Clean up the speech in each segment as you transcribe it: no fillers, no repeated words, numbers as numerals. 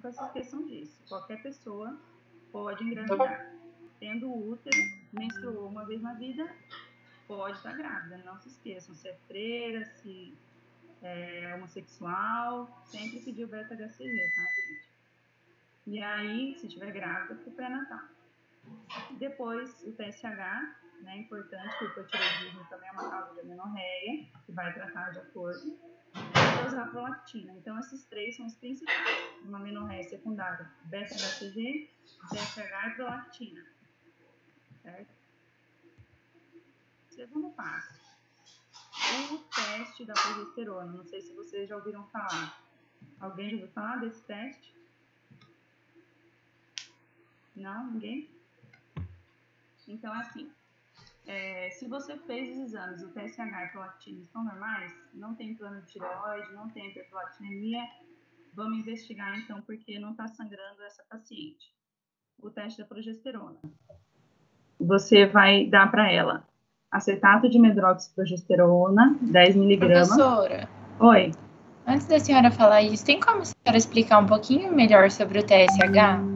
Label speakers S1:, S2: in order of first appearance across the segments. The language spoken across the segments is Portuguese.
S1: nunca se esqueçam disso. Qualquer pessoa pode engravidar. Tendo útero, menstruou uma vez na vida, pode estar grávida. Não se esqueçam, se é freira, se é homossexual, sempre pedir o beta-HCG, tá, gente? E aí, se estiver grávida, pro pré-natal. Depois, o TSH, né, importante, que o hipotireoidismo também é uma causa de amenorreia, que vai tratar de acordo. E usar a prolactina. Então, esses três são os principais. Uma amenorreia secundária, beta-HCG, TSH e prolactina. Certo? Segundo passo, o teste da progesterona. Não sei se vocês já ouviram falar. Alguém já ouviu falar desse teste? Não? Ninguém? Então, assim, se você fez os exames, o TSH e a prolactina estão normais, não tem plano de tireoide, não tem hiperprolactinemia, vamos investigar, então, porque não está sangrando essa paciente. O teste da progesterona. Você vai dar para ela acetato de medroxiprogesterona, 10 miligramas.
S2: Professora.
S1: Oi.
S2: Antes da senhora falar isso, tem como a senhora explicar um pouquinho melhor sobre o TSH?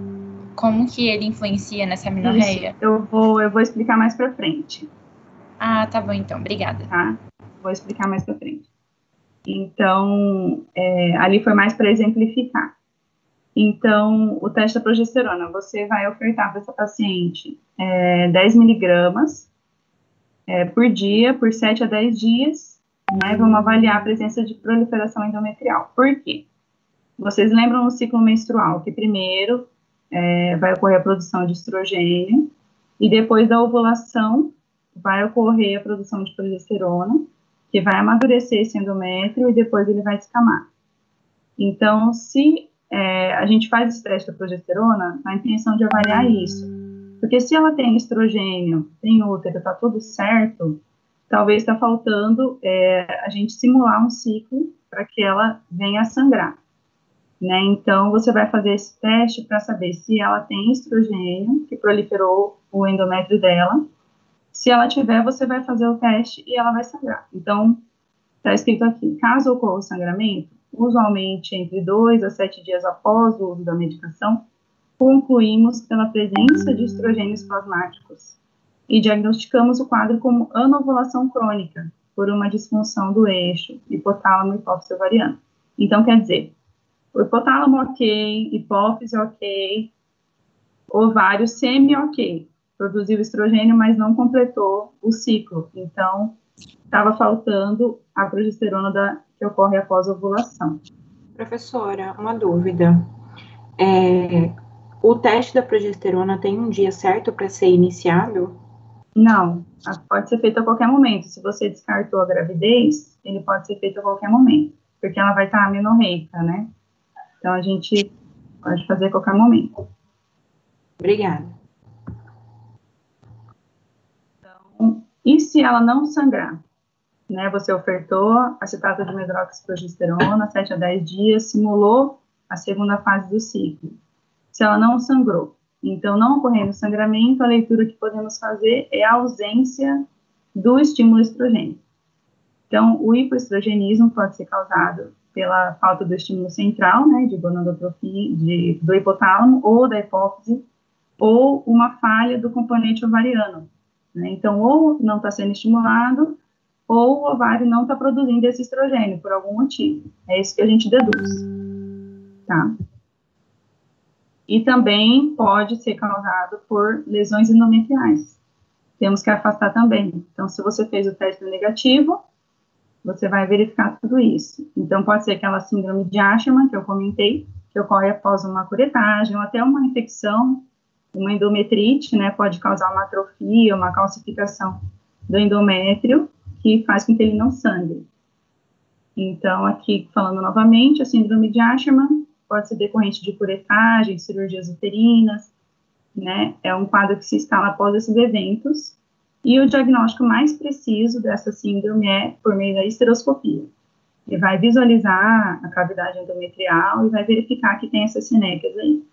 S2: Como que ele influencia nessa amenorreia?
S1: Isso, eu vou explicar mais para frente.
S2: Ah, tá bom então, obrigada.
S1: Tá? Vou explicar mais para frente. Então, ali foi mais para exemplificar. Então, o teste da progesterona, você vai ofertar para essa paciente 10 miligramas por dia, por 7 a 10 dias, né? Vamos avaliar a presença de proliferação endometrial. Por quê? Vocês lembram no ciclo menstrual que primeiro vai ocorrer a produção de estrogênio e depois da ovulação vai ocorrer a produção de progesterona, que vai amadurecer esse endométrio e depois ele vai descamar. Então, se a gente faz esse teste da progesterona, na intenção de avaliar isso, porque se ela tem estrogênio, tem útero, tá tudo certo, talvez está faltando a gente simular um ciclo para que ela venha a sangrar. Né? Então, você vai fazer esse teste para saber se ela tem estrogênio, que proliferou o endométrio dela. Se ela tiver, você vai fazer o teste e ela vai sangrar. Então, está escrito aqui, caso ocorra o sangramento, usualmente entre 2 a 7 dias após o uso da medicação, concluímos pela presença de estrogênios plasmáticos e diagnosticamos o quadro como anovulação crônica, por uma disfunção do eixo hipotálamo-hipófise ovariano. Então, quer dizer, o hipotálamo ok, hipófise ok, ovário semi-ok. Produziu estrogênio, mas não completou o ciclo. Então, estava faltando a progesterona que ocorre após a ovulação.
S3: Professora, uma dúvida. O teste da progesterona tem um dia certo para ser iniciado?
S1: Não, pode ser feito a qualquer momento. Se você descartou a gravidez, ele pode ser feito a qualquer momento, porque ela vai estar amenorreica, né? Então, a gente pode fazer a qualquer momento.
S3: Obrigada.
S1: Então, e se ela não sangrar? Né, você ofertou acetato de medroxiprogesterona, 7 a 10 dias, simulou a segunda fase do ciclo. Se ela não sangrou, então, não ocorrendo sangramento, a leitura que podemos fazer é a ausência do estímulo estrogênico. Então, o hipoestrogenismo pode ser causado pela falta do estímulo central, né, de gonadotrofia, do hipotálamo ou da hipófise, ou uma falha do componente ovariano. Né? Então, ou não está sendo estimulado, ou o ovário não está produzindo esse estrogênio por algum motivo. É isso que a gente deduz. Tá? E também pode ser causado por lesões endometriais. Temos que afastar também. Então, se você fez o teste negativo, você vai verificar tudo isso. Então, pode ser aquela síndrome de Asherman, que eu comentei, que ocorre após uma curetagem, ou até uma infecção, uma endometrite, né, pode causar uma atrofia, uma calcificação do endométrio, que faz com que ele não sangre. Então, aqui, falando novamente, a síndrome de Asherman pode ser decorrente de curetagem, cirurgias uterinas, né, é um quadro que se instala após esses eventos, e o diagnóstico mais preciso dessa síndrome é por meio da esteroscopia. Ele vai visualizar a cavidade endometrial e vai verificar que tem essas sinecas aí,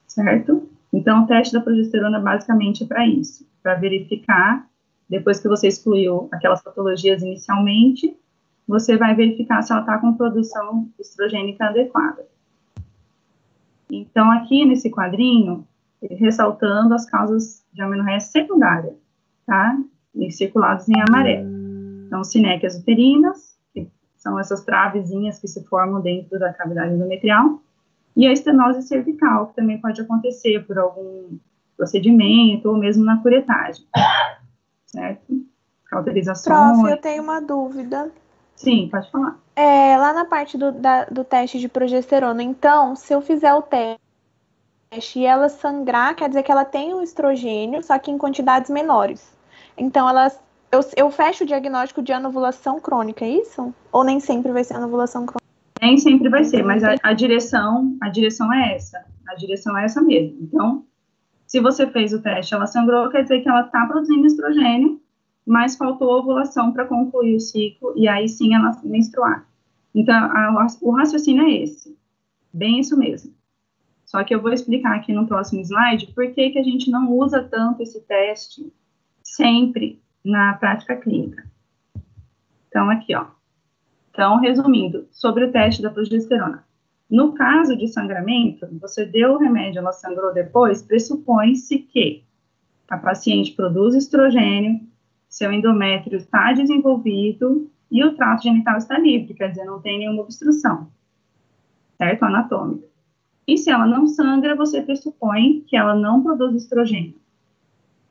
S1: certo? Então, o teste da progesterona basicamente é para isso, para verificar, depois que você excluiu aquelas patologias inicialmente, você vai verificar se ela está com produção estrogênica adequada. Então, aqui nesse quadrinho, ressaltando as causas de amenorreia secundária, tá? E circulados em amarelo. Então, sinéquias uterinas, que são essas travezinhas que se formam dentro da cavidade endometrial, e a estenose cervical, que também pode acontecer por algum procedimento ou mesmo na curetagem, certo? Cauterizações.
S4: Prof, eu tenho uma dúvida.
S1: Sim, pode falar.
S4: Lá na parte do teste de progesterona, então, se eu fizer o teste e ela sangrar, quer dizer que ela tem o estrogênio, só que em quantidades menores. Então, eu fecho o diagnóstico de anovulação crônica, é isso? Ou nem sempre vai ser anovulação crônica?
S1: Nem sempre vai ser, mas a direção é essa. A direção é essa mesmo. Então, se você fez o teste, ela sangrou, quer dizer que ela está produzindo estrogênio, mas faltou ovulação para concluir o ciclo, e aí sim ela menstruar. Então, o raciocínio é esse. Bem isso mesmo. Só que eu vou explicar aqui no próximo slide por que a gente não usa tanto esse teste sempre na prática clínica. Então, aqui, ó. Então, resumindo, sobre o teste da progesterona. No caso de sangramento, você deu o remédio, ela sangrou depois, pressupõe-se que a paciente produz estrogênio, seu endométrio está desenvolvido e o trato genital está livre, quer dizer, não tem nenhuma obstrução, certo? Anatômica. E se ela não sangra, você pressupõe que ela não produz estrogênio.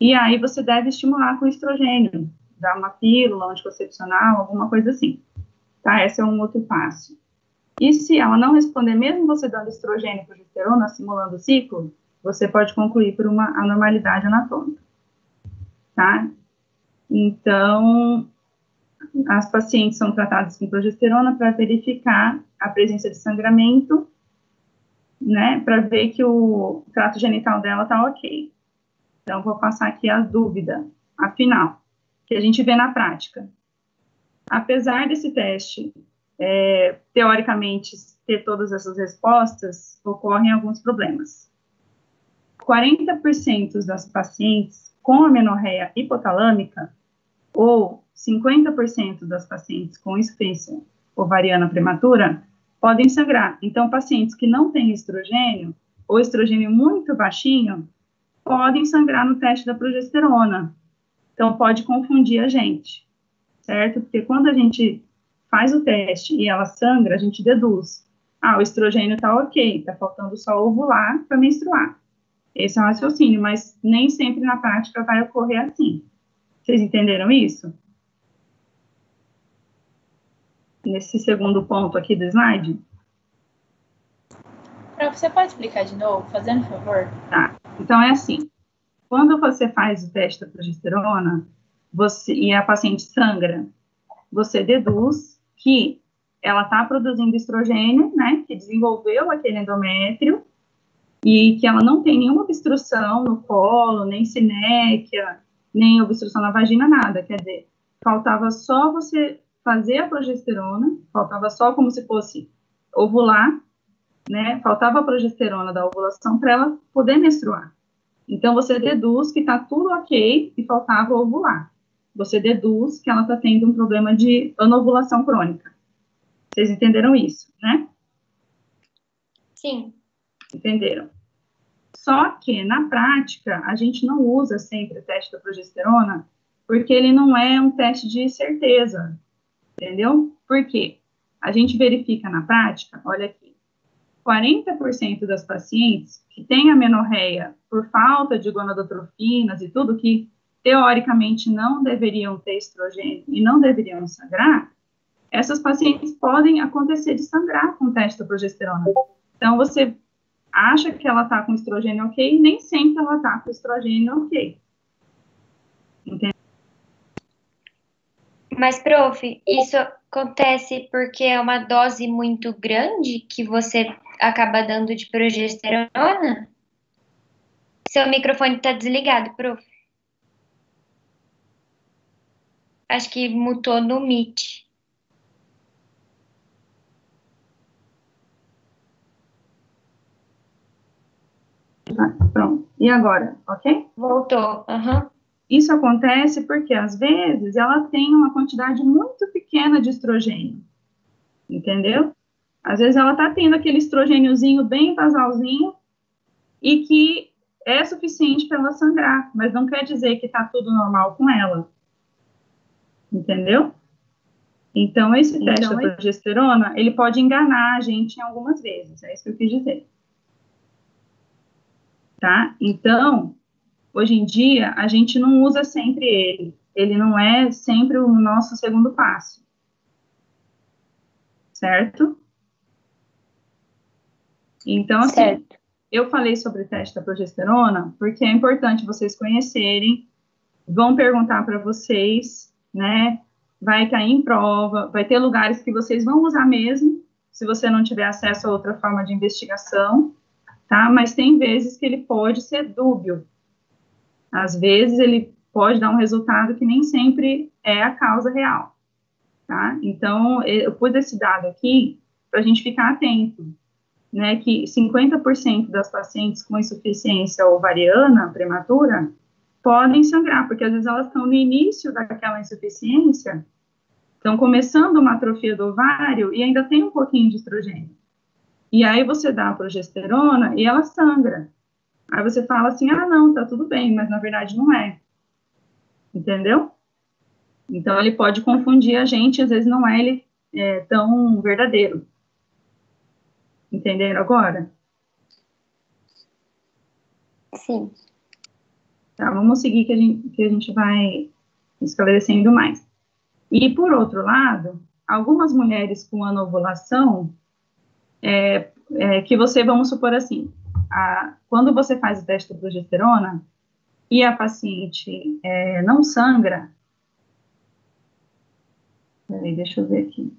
S1: E aí você deve estimular com estrogênio, dar uma pílula anticoncepcional, alguma coisa assim. Tá? Esse é um outro passo. E se ela não responder, mesmo você dando estrogênio e progesterona, simulando o ciclo, você pode concluir por uma anormalidade anatômica. Tá? Então, as pacientes são tratadas com progesterona para verificar a presença de sangramento, né, para ver que o trato genital dela tá ok. Então, vou passar aqui a dúvida, afinal, que a gente vê na prática. Apesar desse teste, teoricamente, ter todas essas respostas, ocorrem alguns problemas. 40% das pacientes com amenorreia hipotalâmica ou 50% das pacientes com insuficiência ovariana prematura podem sangrar. Então, pacientes que não têm estrogênio ou estrogênio muito baixinho podem sangrar no teste da progesterona. Então, pode confundir a gente, certo? Porque quando a gente faz o teste e ela sangra, a gente deduz. O estrogênio tá ok, tá faltando só ovular para menstruar. Esse é o raciocínio, mas nem sempre na prática vai ocorrer assim. Vocês entenderam isso? Nesse segundo ponto aqui do slide?
S2: Você pode explicar de novo, fazendo favor?
S1: Tá. Então, é assim. Quando você faz o teste da progesterona e a paciente sangra, você deduz que ela está produzindo estrogênio, né, que desenvolveu aquele endométrio, e que ela não tem nenhuma obstrução no colo, nem sinéquia, nem obstrução na vagina, nada. Quer dizer, faltava só você fazer a progesterona, faltava só como se fosse ovular, né, faltava a progesterona da ovulação para ela poder menstruar. Então, você deduz que está tudo ok e faltava ovular. Você deduz que ela está tendo um problema de anovulação crônica. Vocês entenderam isso, né?
S5: Sim.
S1: Entenderam. Só que, na prática, a gente não usa sempre o teste da progesterona, porque ele não é um teste de certeza, entendeu? Por quê? A gente verifica na prática, olha aqui, 40% das pacientes que têm amenorreia por falta de gonadotrofinas e tudo que, teoricamente, não deveriam ter estrogênio e não deveriam sangrar, essas pacientes podem acontecer de sangrar com o teste da progesterona. Então, você acha que ela está com estrogênio ok, nem sempre ela está com estrogênio ok. Entendeu?
S5: Mas, prof, isso acontece porque é uma dose muito grande que você acaba dando de progesterona? Seu microfone está desligado, prof. Acho que mutou no Meet.
S1: Pronto. E agora, ok?
S5: Voltou. Uhum.
S1: Isso acontece porque, às vezes, ela tem uma quantidade muito pequena de estrogênio, entendeu? Às vezes ela está tendo aquele estrogêniozinho bem basalzinho e que é suficiente para ela sangrar, mas não quer dizer que está tudo normal com ela. Entendeu? Então, esse teste da progesterona, ele pode enganar a gente em algumas vezes, é isso que eu quis dizer. Tá? Então, hoje em dia, a gente não usa sempre ele não é sempre o nosso segundo passo. Certo? Então, assim,
S5: Certo.
S1: eu falei sobre o teste da progesterona porque é importante vocês conhecerem, vão perguntar para vocês, né? Vai cair em prova, vai ter lugares que vocês vão usar mesmo, se você não tiver acesso a outra forma de investigação, tá? Mas tem vezes que ele pode ser dúbio. Às vezes ele pode dar um resultado que nem sempre é a causa real, tá? Então, eu pus esse dado aqui para a gente ficar atento, né? Que 50% das pacientes com insuficiência ovariana prematura podem sangrar, porque às vezes elas estão no início daquela insuficiência, estão começando uma atrofia do ovário e ainda tem um pouquinho de estrogênio. E aí você dá a progesterona e ela sangra. Aí você fala assim, ah, não, tá tudo bem, mas na verdade não é. Entendeu? Então ele pode confundir a gente, às vezes não é ele tão verdadeiro. Entenderam agora?
S5: Sim.
S1: Tá, vamos seguir que a gente vai esclarecendo mais. E, por outro lado, algumas mulheres com anovulação, que você, vamos supor assim, quando você faz o teste de progesterona e a paciente não sangra, peraí, deixa eu ver aqui.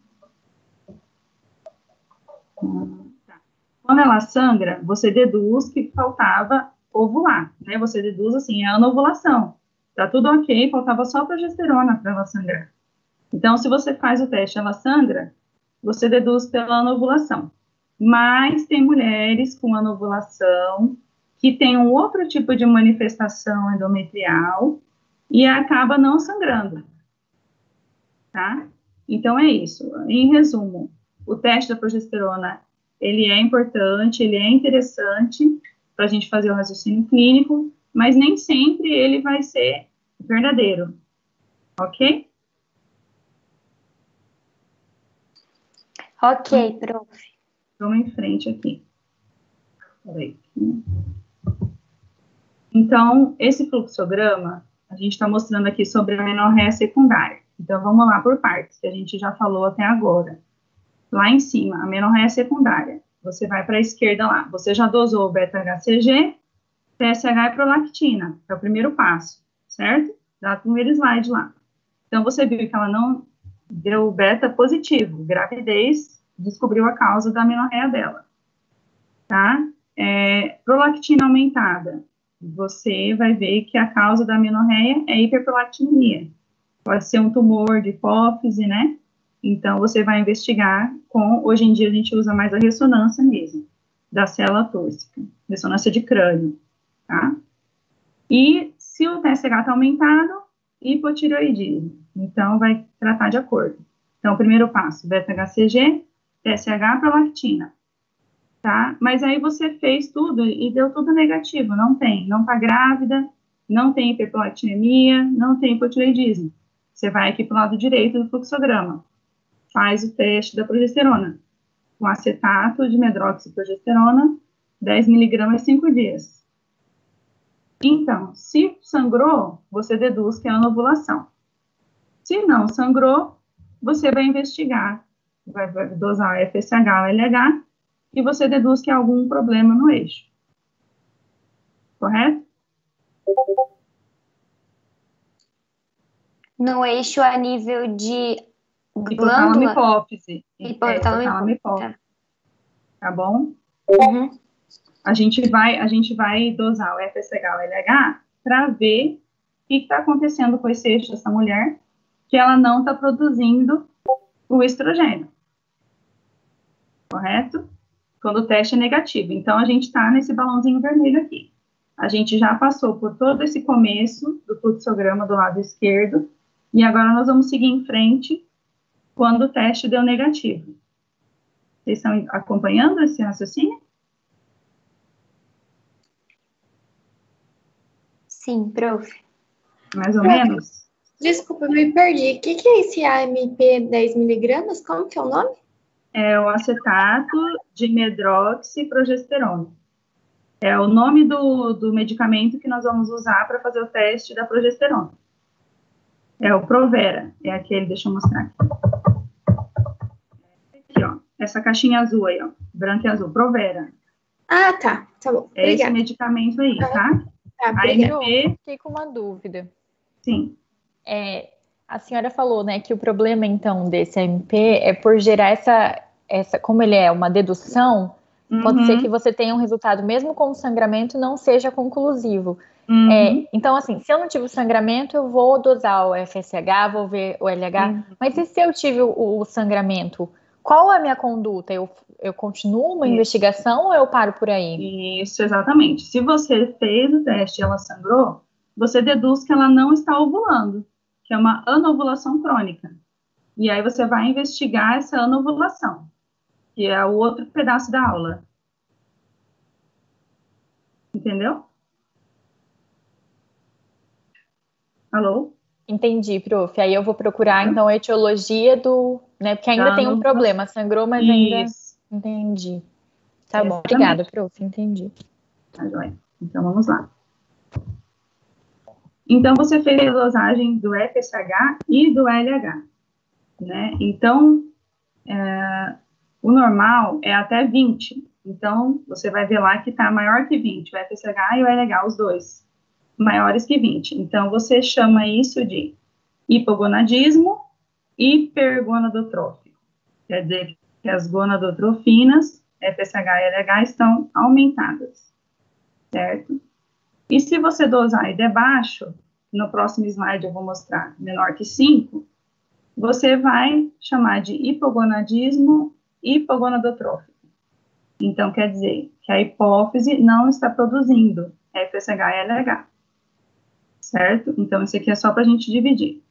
S1: Tá. Quando ela sangra, você deduz que faltava ovular, né? Você deduz assim, a anovulação. Tá tudo ok, faltava só progesterona para ela sangrar. Então, se você faz o teste, ela sangra, você deduz pela anovulação. Mas tem mulheres com anovulação que tem um outro tipo de manifestação endometrial e acaba não sangrando, tá? Então, é isso. Em resumo, o teste da progesterona, ele é importante, ele é interessante para a gente fazer o raciocínio clínico, mas nem sempre ele vai ser verdadeiro, ok?
S5: Ok, prof.
S1: Vamos em frente aqui. Peraí. Então, esse fluxograma, a gente está mostrando aqui sobre a amenorreia secundária. Então, vamos lá por partes, que a gente já falou até agora. Lá em cima, a amenorreia secundária. Você vai para a esquerda lá. Você já dosou o beta-HCG, TSH e prolactina. É o primeiro passo, certo? Dá o primeiro slide lá. Então, você viu que ela não deu beta positivo. Gravidez descobriu a causa da amenorreia dela. Tá? Prolactina aumentada. Você vai ver que a causa da amenorreia é hiperprolactinemia. Pode ser um tumor de hipófise, né? Então, você vai investigar hoje em dia a gente usa mais a ressonância mesmo, da célula tórcica, ressonância de crânio, tá? E se o TSH está aumentado, hipotireoidismo. Então, vai tratar de acordo. Então, primeiro passo, beta-HCG, TSH, prolactina. Tá? Mas aí você fez tudo e deu tudo negativo, não tá grávida, não tem hiperprolactinemia, não tem hipotireoidismo. Você vai aqui para o lado direito do fluxograma, faz o teste da progesterona, com acetato de medroxiprogesterona, 10 miligramas 5 dias. Então, se sangrou, você deduz que é anovulação. Se não sangrou, você vai investigar, vai dosar o FSH ou LH, e você deduz que há algum problema no eixo. Correto?
S5: No eixo a nível de
S1: Hipotálamo
S5: glândula?
S1: hipófise.
S5: Hipotálamo
S1: Hipófise. Tá bom?
S5: Uhum.
S1: A gente vai dosar o FSH ou LH para ver o que está acontecendo com esse eixo dessa mulher, que ela não está produzindo o estrogênio. Correto? Quando o teste é negativo. Então, a gente está nesse balãozinho vermelho aqui. A gente já passou por todo esse começo do fluxograma do lado esquerdo, e agora nós vamos seguir em frente quando o teste deu negativo. Vocês estão acompanhando esse raciocínio?
S5: Sim, prof.
S1: Mais ou menos?
S6: Desculpa, eu me perdi. O que é esse AMP 10 miligramas? Como que é o nome?
S1: É o acetato de medroxiprogesterona. É o nome do medicamento que nós vamos usar para fazer o teste da progesterona. É o Provera. É aquele, deixa eu mostrar aqui. Aqui, ó. Essa caixinha azul aí, ó. Branca e azul. Provera.
S6: Ah, tá. Tá bom.
S1: É esse
S6: Obrigada.
S1: medicamento aí, tá?
S6: Tá, obrigada.
S1: AMP,
S2: Fiquei com uma dúvida.
S1: sim.
S2: A senhora falou, né, que o problema, então, desse AMP é por gerar como ele é uma dedução, pode ser que você tenha um resultado, mesmo com o sangramento, não seja conclusivo. Então, assim, se eu não tive o sangramento, eu vou dosar o FSH, vou ver o LH, mas e se eu tive o sangramento? Qual é a minha conduta? Eu continuo uma investigação ou eu paro por aí?
S1: Isso, exatamente. Se você fez o teste e ela sangrou, você deduz que ela não está ovulando, que é uma anovulação crônica. E aí você vai investigar essa anovulação, que é o outro pedaço da aula. Entendeu? Alô?
S2: Entendi, prof. Aí eu vou procurar, então, a etiologia né? Porque ainda tem um problema, sangrou, mas ainda... Entendi. Tá bom, obrigada, prof. Entendi.
S1: Tá joia. Então, vamos lá. Então, você fez a dosagem do FSH e do LH, né? Então, o normal é até 20. Então, você vai ver lá que está maior que 20, o FSH e o LH, os dois, maiores que 20. Então, você chama isso de hipogonadismo hipergonadotrófico. Quer dizer que as gonadotrofinas, FSH e LH, estão aumentadas, certo? E se você dosar e der baixo, no próximo slide eu vou mostrar menor que 5, você vai chamar de hipogonadismo hipogonadotrófico. Então, quer dizer que a hipófise não está produzindo FSH e LH, certo? Então, isso aqui é só para a gente dividir.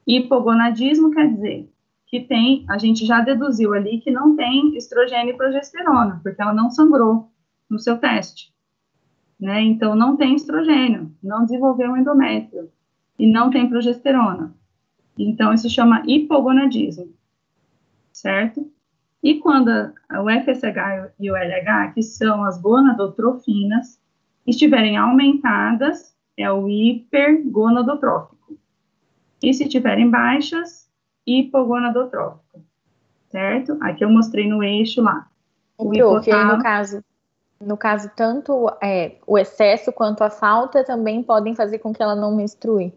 S1: Hipogonadismo quer dizer que a gente já deduziu ali que não tem estrogênio e progesterona, porque ela não sangrou no seu teste, né? Então, não tem estrogênio, não desenvolveu um endométrio e não tem progesterona. Então, isso chama hipogonadismo, certo? E quando o FSH e o LH, que são as gonadotrofinas, estiverem aumentadas, é o hipergonadotrófico. E se estiverem baixas, hipogonadotrófico, certo? Aqui eu mostrei no eixo lá.
S2: Prof, e aí no caso, tanto o excesso quanto a falta também podem fazer com que ela não menstrue?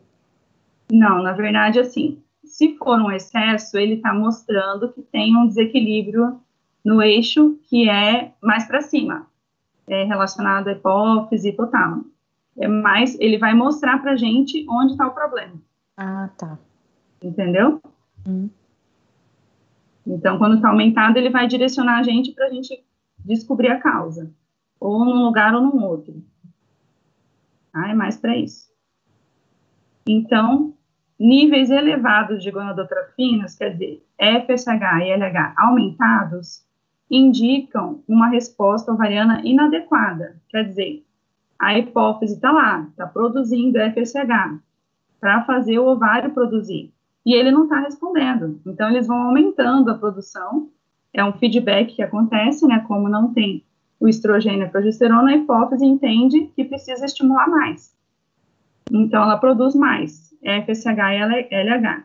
S1: Não, na verdade, assim, se for um excesso, ele está mostrando que tem um desequilíbrio no eixo que é mais para cima, relacionado à hipófise e hipotálamo. Mas ele vai mostrar para a gente onde está o problema.
S2: Ah, tá.
S1: Entendeu? Então, quando está aumentado, ele vai direcionar a gente para a gente descobrir a causa, ou num lugar ou num outro. É mais para isso. Então, níveis elevados de gonadotrofinas, quer dizer, FSH e LH aumentados, indicam uma resposta ovariana inadequada. Quer dizer, a hipófise está lá, está produzindo FSH para fazer o ovário produzir. E ele não está respondendo. Então, eles vão aumentando a produção. É um feedback que acontece, né? Como não tem o estrogênio e a progesterona, a hipófise entende que precisa estimular mais. Então, ela produz mais FSH e LH.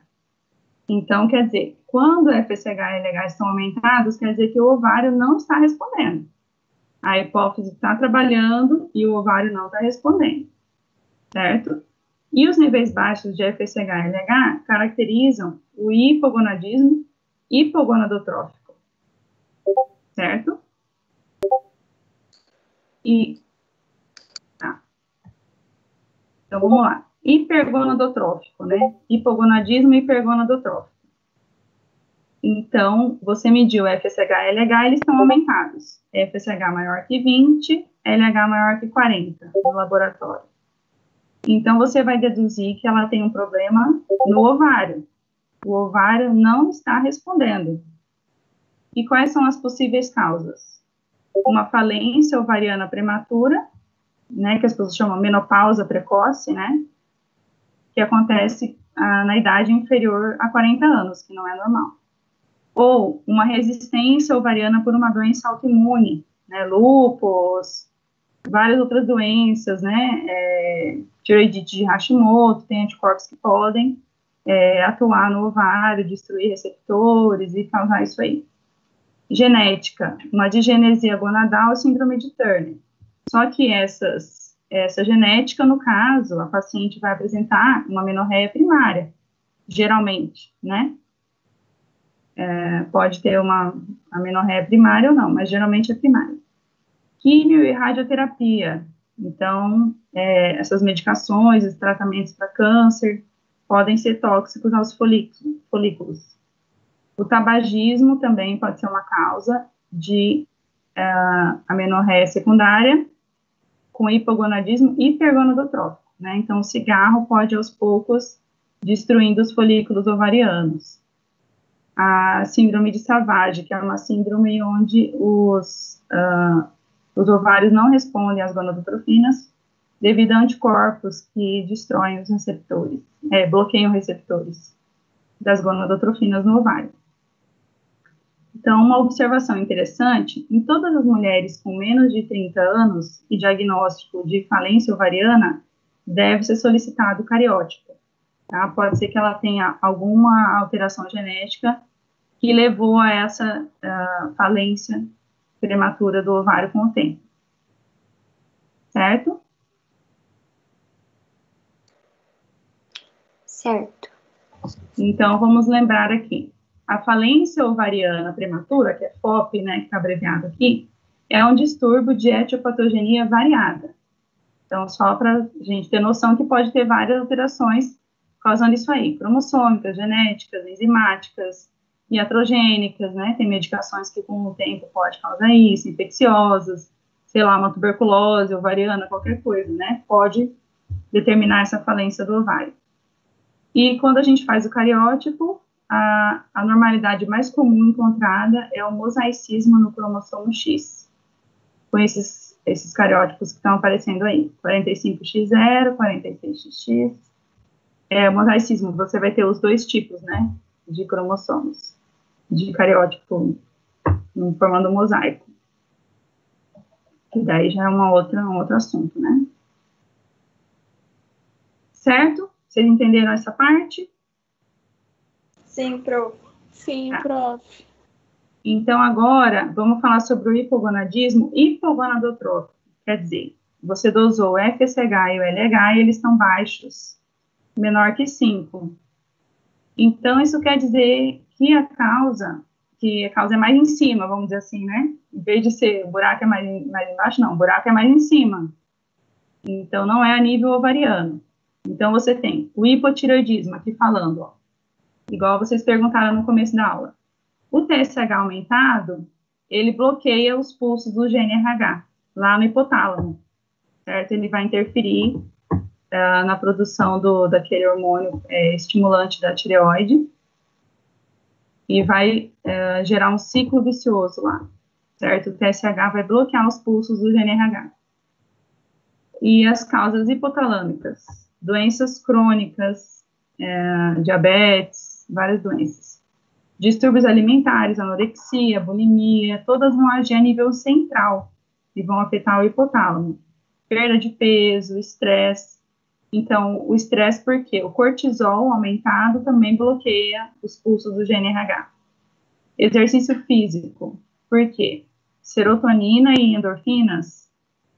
S1: Então, quer dizer, quando FSH e LH estão aumentados, quer dizer que o ovário não está respondendo. A hipófise está trabalhando e o ovário não está respondendo, certo? E os níveis baixos de FSH e LH caracterizam o hipogonadismo hipogonadotrófico, certo? Então, vamos lá. Hipergonadotrófico, né? Hipogonadismo hipergonadotrófico. Então, você mediu FSH e LH, eles estão aumentados. FSH maior que 20, LH maior que 40 no laboratório. Então, você vai deduzir que ela tem um problema no ovário. O ovário não está respondendo. E quais são as possíveis causas? Uma falência ovariana prematura, né, que as pessoas chamam menopausa precoce, né, que acontece na idade inferior a 40 anos, que não é normal. Ou uma resistência ovariana por uma doença autoimune, né, lúpus, várias outras doenças, né, tiroidite de Hashimoto, tem anticorpos que podem atuar no ovário, destruir receptores e causar isso aí. Genética, uma digenesia gonadal ou síndrome de Turner. Só que essa genética, no caso, a paciente vai apresentar uma menorreia primária, geralmente, né? Pode ter uma menorreia primária ou não, mas geralmente é primária. Químio e radioterapia. Então, essas medicações, esses tratamentos para câncer, podem ser tóxicos aos folículos. O tabagismo também pode ser uma causa de amenorreia secundária, com hipogonadismo hipergonadotrófico, né? Então, o cigarro pode, aos poucos, destruindo os folículos ovarianos. A síndrome de Savage, que é uma síndrome onde os ovários não respondem às gonadotrofinas devido a anticorpos que destroem os receptores, bloqueiam receptores das gonadotrofinas no ovário. Então, uma observação interessante, em todas as mulheres com menos de 30 anos e diagnóstico de falência ovariana, deve ser solicitado o cariótipo. Tá? Pode ser que ela tenha alguma alteração genética que levou a essa falência prematura do ovário com o tempo. Certo?
S6: Certo.
S1: Então, vamos lembrar aqui. A falência ovariana prematura, que é FOP, né, que está abreviado aqui, é um distúrbio de etiopatogenia variada. Então, só para a gente ter noção que pode ter várias alterações causando isso aí, cromossômicas, genéticas, enzimáticas, iatrogênicas, né, tem medicações que com o tempo pode causar isso, infecciosas, sei lá, uma tuberculose ovariana, qualquer coisa, né, pode determinar essa falência do ovário. E quando a gente faz o cariótipo, a normalidade mais comum encontrada é o mosaicismo no cromossomo X, com esses cariótipos que estão aparecendo aí, 45X0, 46XX. O mosaicismo, você vai ter os dois tipos, né, de cromossomos, de cariótipo, formando um mosaico. Que daí já é um outro assunto, né? Certo? Vocês entenderam essa parte?
S6: Sim, prof.
S4: Sim, prof.
S1: Então, agora, vamos falar sobre o hipogonadismo hipogonadotrófico. Quer dizer, você dosou o FSH e o LH e eles estão baixos, menor que 5. Então, isso quer dizer que a causa é mais em cima, vamos dizer assim, né? Em vez de ser o buraco é mais embaixo, não, o buraco é mais em cima. Então, não é a nível ovariano. Então, você tem o hipotireoidismo, aqui falando, ó, igual vocês perguntaram no começo da aula. O TSH aumentado, ele bloqueia os pulsos do GNRH, lá no hipotálamo, certo? Ele vai interferir na produção daquele hormônio estimulante da tireoide e vai gerar um ciclo vicioso lá, certo? O TSH vai bloquear os pulsos do GNRH. E as causas hipotalâmicas, doenças crônicas, diabetes, várias doenças. Distúrbios alimentares, anorexia, bulimia, todas vão agir a nível central e vão afetar o hipotálamo. Perda de peso, estresse. Então, o estresse por quê? O cortisol aumentado também bloqueia os pulsos do GNRH. Exercício físico, por quê? Serotonina e endorfinas,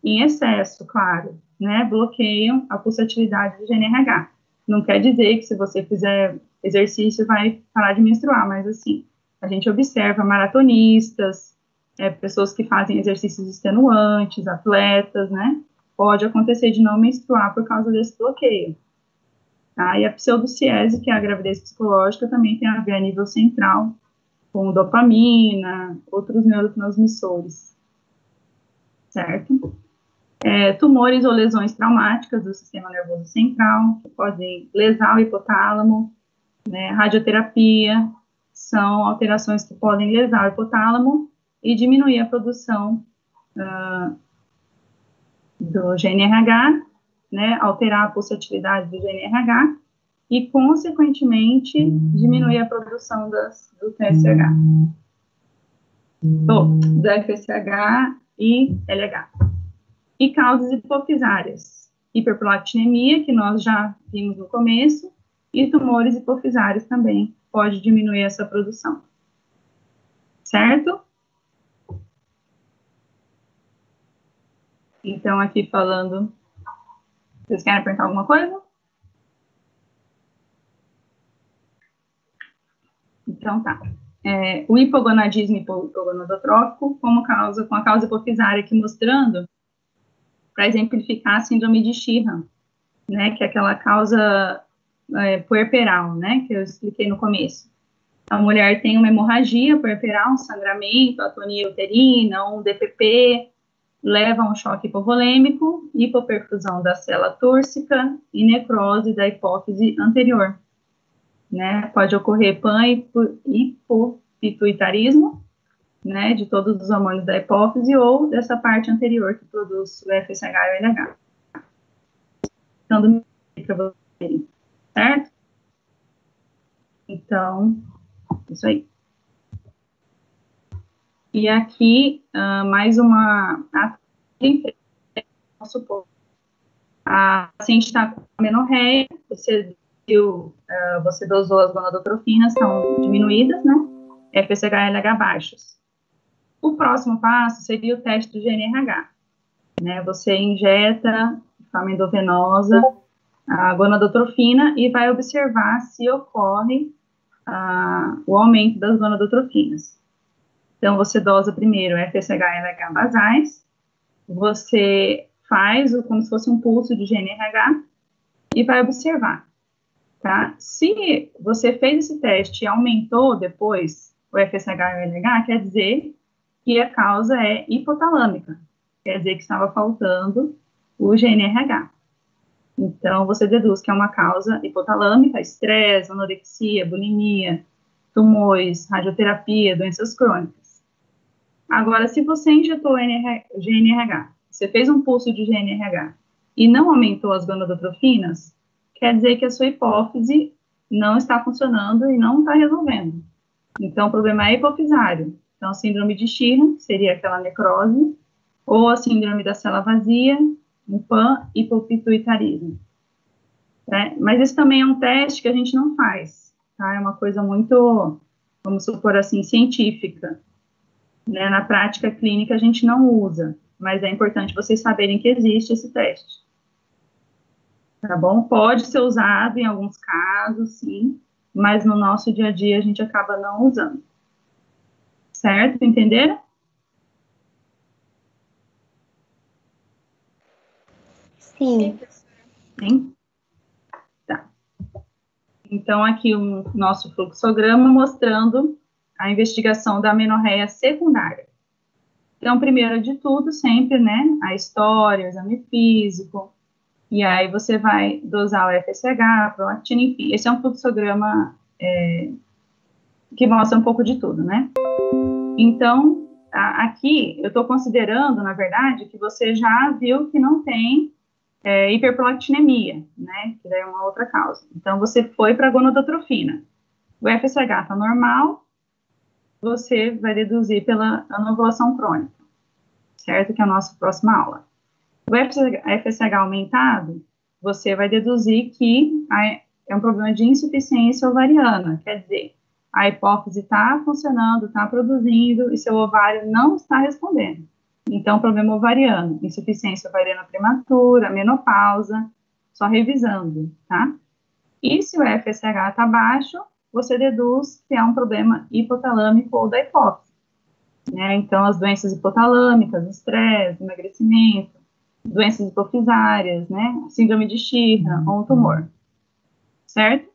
S1: em excesso, claro, né, bloqueiam a pulsatividade do GNRH. Não quer dizer que se você fizer exercício vai parar de menstruar, mas assim, a gente observa maratonistas, pessoas que fazem exercícios extenuantes, atletas, né, pode acontecer de não menstruar por causa desse bloqueio. Tá? E a pseudociese, que é a gravidez psicológica, também tem a ver a nível central, com dopamina, outros neurotransmissores, certo? Tumores ou lesões traumáticas do sistema nervoso central, que podem lesar o hipotálamo, né, radioterapia, são alterações que podem lesar o hipotálamo e diminuir a produção do GNRH, né, alterar a pulsatividade do GNRH e, consequentemente, diminuir a produção do TSH, do FSH e LH. E causas hipofisárias, hiperprolactinemia, que nós já vimos no começo, e tumores hipofisários também pode diminuir essa produção. Certo? Então, aqui falando... Vocês querem perguntar alguma coisa? Então, tá. O hipogonadismo hipogonadotrófico com a causa hipofisária aqui mostrando, para exemplificar a síndrome de Sheehan, né, que é aquela causa puerperal, né, que eu expliquei no começo. A mulher tem uma hemorragia puerperal, um sangramento, atonia uterina, um DPP, leva a um choque hipovolêmico, hipoperfusão da célula túrcica e necrose da hipófise anterior. Né? Pode ocorrer hipopituitarismo, né, de todos os hormônios da hipófise ou dessa parte anterior que produz o FSH e o LH. Então, para vocês, certo? Então, isso aí. E aqui, mais uma... Vamos supor, a paciente está com amenorreia, você dosou as gonadotrofinas, estão diminuídas, né? FSH e LH baixos. O próximo passo seria o teste do GNRH, né? Você injeta de forma endovenosa a gonadotrofina e vai observar se ocorre o aumento das gonadotrofinas. Então, você dosa primeiro FSH e LH basais, você faz como se fosse um pulso de GNRH e vai observar, tá? Se você fez esse teste e aumentou depois o FSH e o LH, quer dizer que a causa é hipotalâmica, quer dizer que estava faltando o GNRH. Então, você deduz que é uma causa hipotalâmica, estresse, anorexia, bulimia, tumores, radioterapia, doenças crônicas. Agora, se você injetou GNRH, você fez um pulso de GNRH e não aumentou as gonadotrofinas, quer dizer que a sua hipófise não está funcionando e não está resolvendo. Então, o problema é hipofisário. Então, síndrome de Sheehan, que seria aquela necrose, ou a síndrome da célula vazia, um pan-hipopituitarismo. Né? Mas esse também é um teste que a gente não faz, tá? É uma coisa muito, vamos supor assim, científica. Né? Na prática clínica a gente não usa, mas é importante vocês saberem que existe esse teste. Tá bom? Pode ser usado em alguns casos, sim, mas no nosso dia a dia a gente acaba não usando. Certo? Entenderam?
S4: Sim.
S1: Sim? Tá. Então, aqui o nosso fluxograma mostrando a investigação da amenorreia secundária. Então, primeiro de tudo, sempre, né, a história, o exame físico, e aí você vai dosar o FSH, prolactina, enfim. Esse é um fluxograma que mostra um pouco de tudo, né? Então, aqui eu estou considerando, na verdade, que você já viu que não tem hiperprolactinemia, né? Que daí é uma outra causa. Então, você foi para a gonadotrofina. O FSH está normal, você vai deduzir pela anovulação crônica, certo? Que é a nossa próxima aula. O FSH aumentado, você vai deduzir que é um problema de insuficiência ovariana, quer dizer, a hipófise está funcionando, está produzindo e seu ovário não está respondendo. Então, problema ovariano, insuficiência ovariana prematura, menopausa, só revisando, tá? E se o FSH está baixo, você deduz que é um problema hipotalâmico ou da hipófise, né? Então, as doenças hipotalâmicas, estresse, emagrecimento, doenças hipofisárias, né? Síndrome de Sheehan ou um tumor, certo?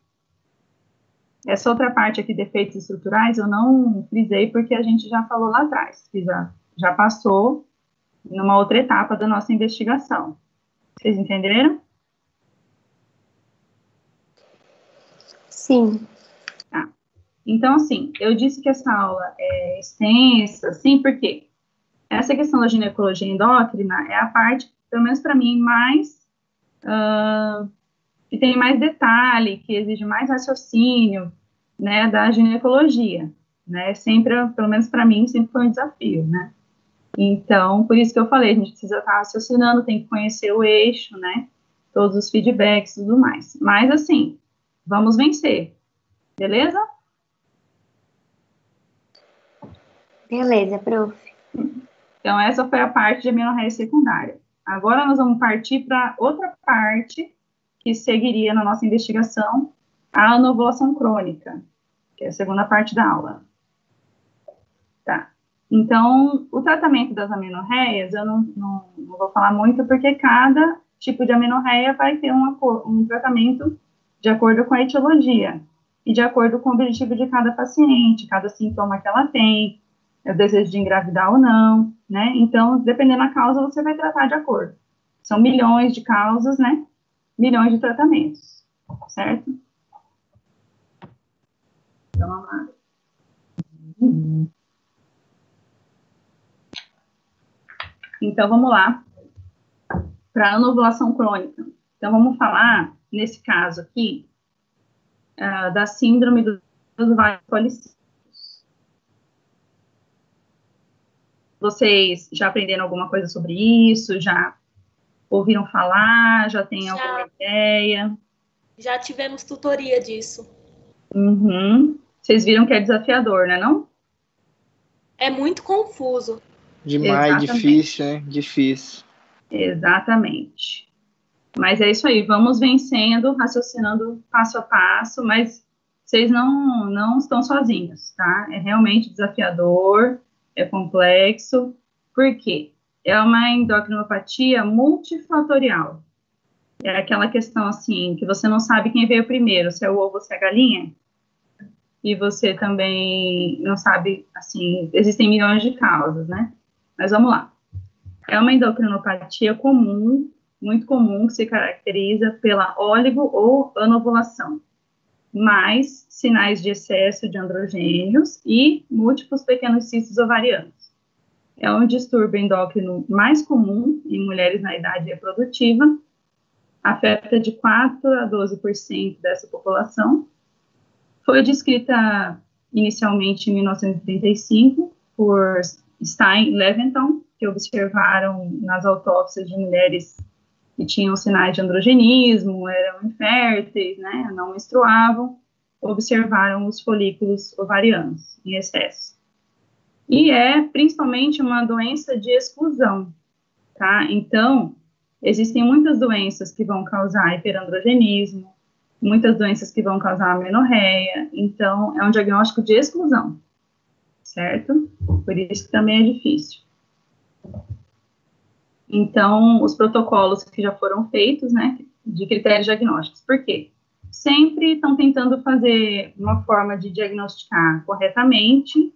S1: Essa outra parte aqui, defeitos estruturais, eu não frisei porque a gente já falou lá atrás, que já passou numa outra etapa da nossa investigação. Vocês entenderam?
S4: Sim.
S1: Tá. Então, assim, eu disse que essa aula é extensa, assim, porque essa questão da ginecologia endócrina é a parte, pelo menos para mim, mais que tem mais detalhe, que exige mais raciocínio, né, da ginecologia, né, sempre, pelo menos para mim, sempre foi um desafio, né. Então, por isso que eu falei, a gente precisa estar raciocinando, tem que conhecer o eixo, né, todos os feedbacks e tudo mais. Mas, assim, vamos vencer, beleza?
S5: Beleza, prof.
S1: Então, essa foi a parte de amenorreia secundária. Agora, nós vamos partir para outra parte que seguiria na nossa investigação, a anovulação crônica, que é a segunda parte da aula. Tá. Então, o tratamento das amenorreias, eu não vou falar muito, porque cada tipo de amenorreia vai ter um tratamento de acordo com a etiologia e de acordo com o objetivo de cada paciente, cada sintoma que ela tem, o desejo de engravidar ou não, né? Então, dependendo da causa, você vai tratar de acordo. São milhões de causas, né? Milhões de tratamentos, certo? Então, vamos lá. Então, vamos lá para a anovulação crônica. Então, vamos falar, nesse caso aqui, da síndrome dos ovários policísticos. Vocês já aprenderam alguma coisa sobre isso? Já ouviram falar? Já tem alguma ideia?
S7: Já tivemos tutoria disso.
S1: Uhum. Vocês viram que é desafiador, né, não?
S7: É muito confuso.
S8: Demais,
S1: Exatamente.
S8: difícil, né? Difícil.
S1: Exatamente. Mas é isso aí, vamos vencendo, raciocinando passo a passo, mas vocês não estão sozinhos, tá? É realmente desafiador, é complexo. Por quê? É uma endocrinopatia multifatorial. É aquela questão, assim, que você não sabe quem veio primeiro, se é o ovo ou se é a galinha. E você também não sabe, assim, existem milhões de causas, né? Mas vamos lá. É uma endocrinopatia comum, muito comum, que se caracteriza pela óligo ou anovulação, mais sinais de excesso de androgênios e múltiplos pequenos cistos ovarianos. É um distúrbio endócrino mais comum em mulheres na idade reprodutiva, afeta de 4 a 12% dessa população. Foi descrita inicialmente em 1935 por Stein e Leventhal, que observaram nas autópsias de mulheres que tinham sinais de androgenismo, eram inférteis, né, não menstruavam, observaram os folículos ovarianos em excesso. E é principalmente uma doença de exclusão, tá? Então, existem muitas doenças que vão causar hiperandrogenismo, muitas doenças que vão causar amenorreia, então é um diagnóstico de exclusão, certo? Por isso que também é difícil. Então, os protocolos que já foram feitos, né, de critérios diagnósticos. Por quê? Sempre estão tentando fazer uma forma de diagnosticar corretamente,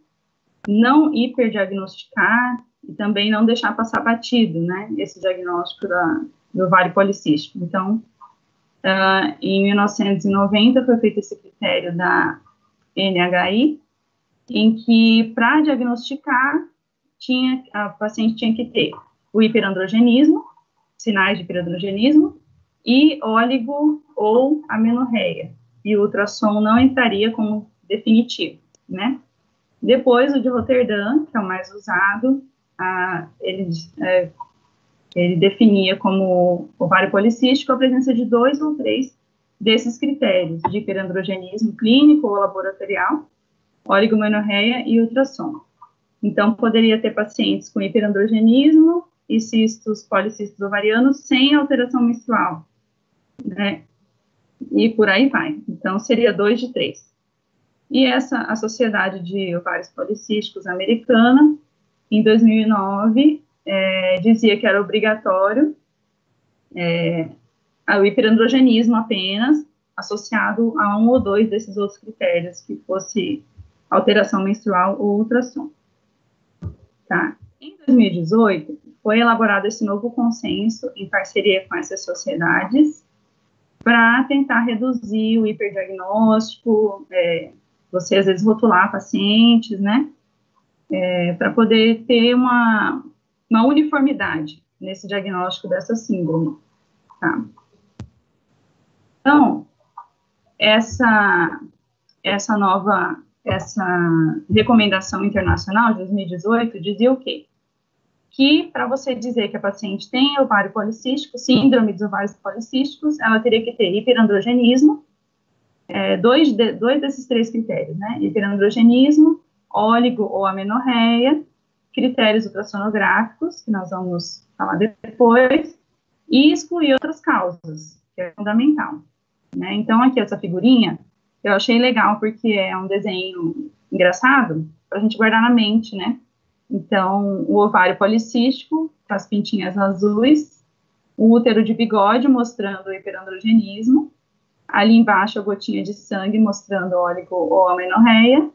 S1: não hiperdiagnosticar e também não deixar passar batido, né, esse diagnóstico do ovário policístico. Então, em 1990 foi feito esse critério da NHI, em que para diagnosticar, a paciente tinha que ter o hiperandrogenismo, sinais de hiperandrogenismo, e óligo ou amenorreia. E o ultrassom não entraria como definitivo, né? Depois, o de Roterdã, que é o mais usado, ele definia como ovário policístico a presença de 2 ou 3 desses critérios, de hiperandrogenismo clínico ou laboratorial, oligomenorreia e ultrassom. Então, poderia ter pacientes com hiperandrogenismo e policistos ovarianos sem alteração menstrual, né? E por aí vai. Então, seria 2 de 3. E a Sociedade de Ovários Policísticos americana, em 2009, dizia que era obrigatório o hiperandrogenismo apenas, associado a 1 ou 2 desses outros critérios, que fosse alteração menstrual ou ultrassom. Tá? Em 2018, foi elaborado esse novo consenso em parceria com essas sociedades para tentar reduzir o hiperdiagnóstico, você às vezes rotular pacientes, né, para poder ter uma uniformidade nesse diagnóstico dessa síndrome, tá? Então, essa recomendação internacional de 2018 dizia o quê? Que para você dizer que a paciente tem ovário policístico, síndrome dos ovários policísticos, ela teria que ter hiperandrogenismo, dois desses 3 critérios, né? Hiperandrogenismo, óligo ou amenorreia, critérios ultrassonográficos, que nós vamos falar depois, e excluir outras causas, que é fundamental, né? Então, aqui essa figurinha, eu achei legal, porque é um desenho engraçado, para a gente guardar na mente, né? Então, o ovário policístico, com as pintinhas azuis, o útero de bigode mostrando o hiperandrogenismo, ali embaixo a gotinha de sangue mostrando óligo ou amenorreia,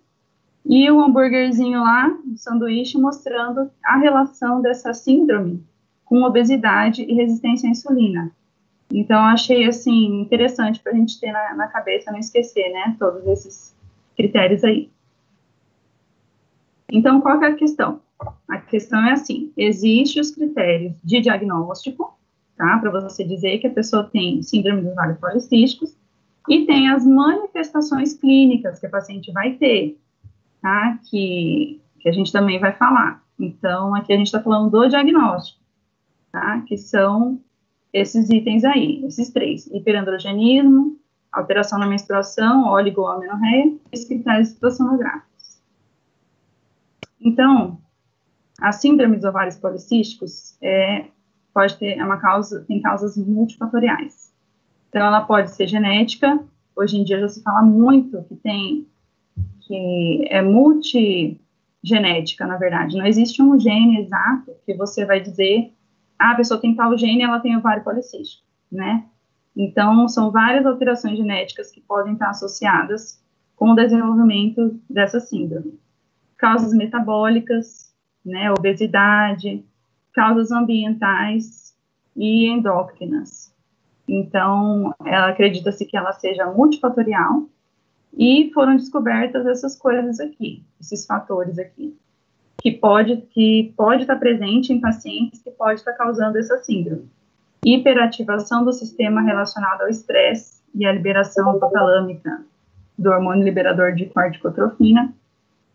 S1: e o hambúrguerzinho lá, o sanduíche, mostrando a relação dessa síndrome com obesidade e resistência à insulina. Então, achei, assim, interessante para a gente ter na cabeça, não esquecer, né, todos esses critérios aí. Então, qual que é a questão? A questão é assim, existem os critérios de diagnóstico, tá, para você dizer que a pessoa tem síndrome dos ovários policísticos, e tem as manifestações clínicas que a paciente vai ter, tá, que a gente também vai falar. Então, aqui a gente está falando do diagnóstico, tá, que são esses itens aí, esses 3, hiperandrogenismo, alteração na menstruação, óligo ou amenorreia, e os critérios ultrassonográficos. Então, a síndrome dos ovários policísticos pode ter tem causas multifatoriais. Então, ela pode ser genética, hoje em dia já se fala muito que é multigenética, na verdade, não existe um gene exato que você vai dizer, a pessoa tem tal gene, ela tem ovário policístico, né? Então, são várias alterações genéticas que podem estar associadas com o desenvolvimento dessa síndrome. Causas metabólicas, né, obesidade, causas ambientais e endócrinas. Então, acredita-se que ela seja multifatorial e foram descobertas essas coisas aqui, esses fatores aqui, que pode estar presente em pacientes que pode estar causando essa síndrome. Hiperativa do sistema relacionado ao estresse e à liberação hipotalâmica do hormônio liberador de corticotrofina,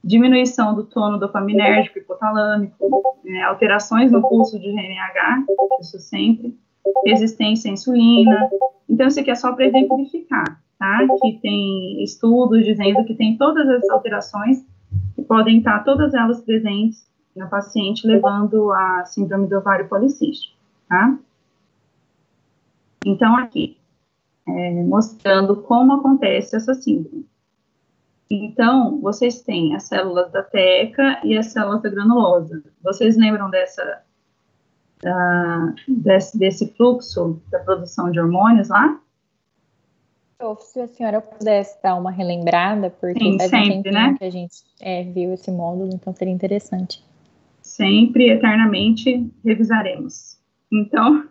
S1: diminuição do tono dopaminérgico hipotalâmico, alterações no pulso de GNRH, isso sempre, resistência à insulina. Então, isso aqui é só para exemplificar, tá? Que tem estudos dizendo que tem todas essas alterações que podem estar todas elas presentes na paciente, levando a síndrome do ovário policístico, tá? Então, aqui, mostrando como acontece essa síndrome. Então, vocês têm as células da teca e as células da granulosa. Vocês lembram desse fluxo da produção de hormônios lá?
S2: Se a senhora pudesse dar uma relembrada, porque
S1: sim,
S2: faz
S1: sempre,
S2: um tempinho, né, que a gente viu esse módulo, então seria interessante.
S1: Sempre, eternamente, revisaremos. Então,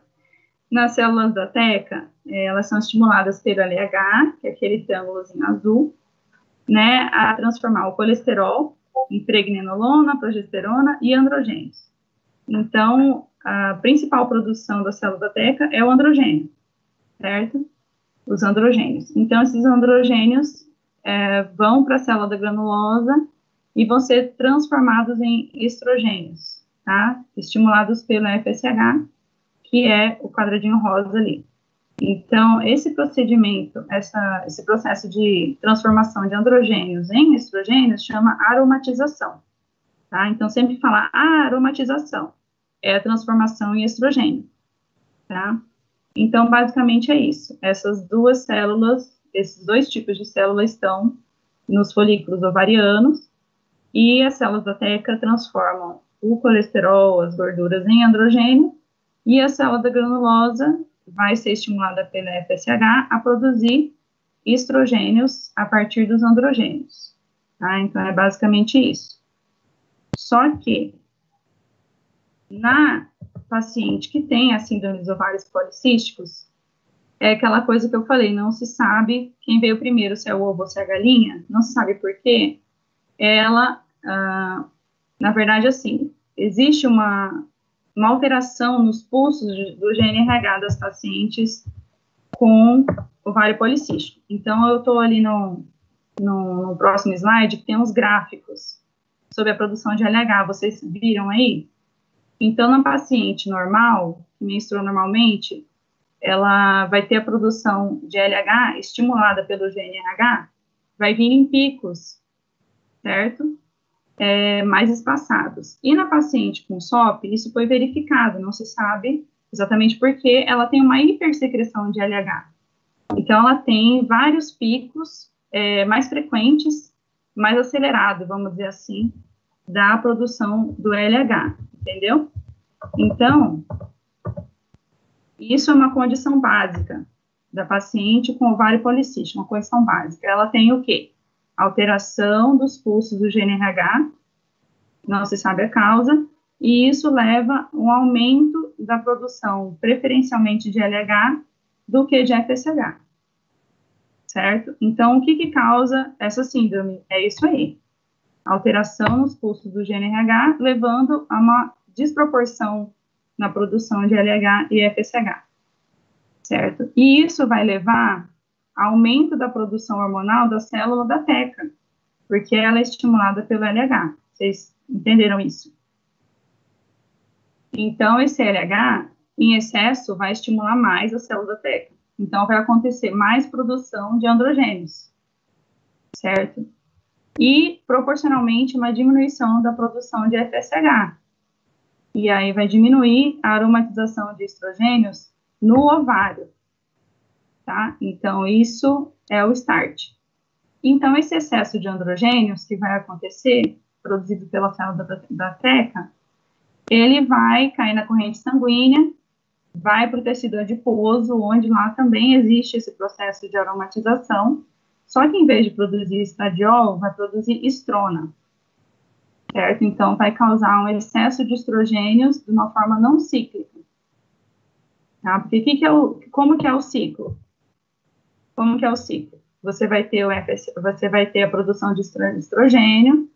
S1: nas células da teca, elas são estimuladas pelo LH, que é aquele triângulozinho azul, né, a transformar o colesterol em pregnenolona, progesterona e androgênios. Então, a principal produção da célula da teca é o androgênio, certo? Os androgênios. Então, esses androgênios vão para a célula da granulosa e vão ser transformados em estrogênios, tá? Estimulados pelo FSH, que é o quadradinho rosa ali. Então, esse procedimento, esse processo de transformação de androgênios em estrogênios chama aromatização, tá? Então, sempre falar aromatização é a transformação em estrogênio, tá? Então, basicamente é isso. Essas duas células, esses 2 tipos de células estão nos folículos ovarianos e as células da teca transformam o colesterol, as gorduras em androgênio e a célula da granulosa vai ser estimulada pela FSH a produzir estrogênios a partir dos androgênios, tá? Então, é basicamente isso. Só que, na paciente que tem a síndrome dos ovários policísticos, é aquela coisa que eu falei, não se sabe quem veio primeiro, se é o ovo ou se é a galinha, não se sabe por quê. Ela, na verdade, assim, existe uma alteração nos pulsos do GNRH das pacientes com ovário policístico. Então, eu estou ali no próximo slide, que tem uns gráficos sobre a produção de LH, vocês viram aí? Então, na paciente normal, que menstrua normalmente, ela vai ter a produção de LH estimulada pelo GNRH, vai vir em picos, certo? Mais espaçados. E na paciente com SOP, isso foi verificado, não se sabe exatamente porque ela tem uma hipersecreção de LH. Então, ela tem vários picos mais frequentes, mais acelerados, vamos dizer assim, da produção do LH, entendeu? Então, isso é uma condição básica da paciente com ovário policístico, uma condição básica. Ela tem o quê? Alteração dos pulsos do GNRH, não se sabe a causa, e isso leva a um aumento da produção, preferencialmente de LH, do que de FSH, certo? Então, o que causa essa síndrome? É isso aí, alteração nos pulsos do GNRH, levando a uma desproporção na produção de LH e FSH, certo? E isso vai levar a aumento da produção hormonal da célula da teca, porque ela é estimulada pelo LH. Vocês entenderam isso? Então, esse LH, em excesso, vai estimular mais a célula da teca. Então, vai acontecer mais produção de androgênios, certo? E, proporcionalmente, uma diminuição da produção de FSH. E aí vai diminuir a aromatização de estrogênios no ovário, tá? Então, isso é o start. Então, esse excesso de androgênios que vai acontecer, produzido pela célula da teca, ele vai cair na corrente sanguínea, vai para o tecido adiposo, onde lá também existe esse processo de aromatização, só que em vez de produzir estradiol, vai produzir estrona, certo? Então, vai causar um excesso de estrogênios de uma forma não cíclica, tá? Porque como que é o ciclo? Como que é o ciclo? Você vai ter a produção de estrogênio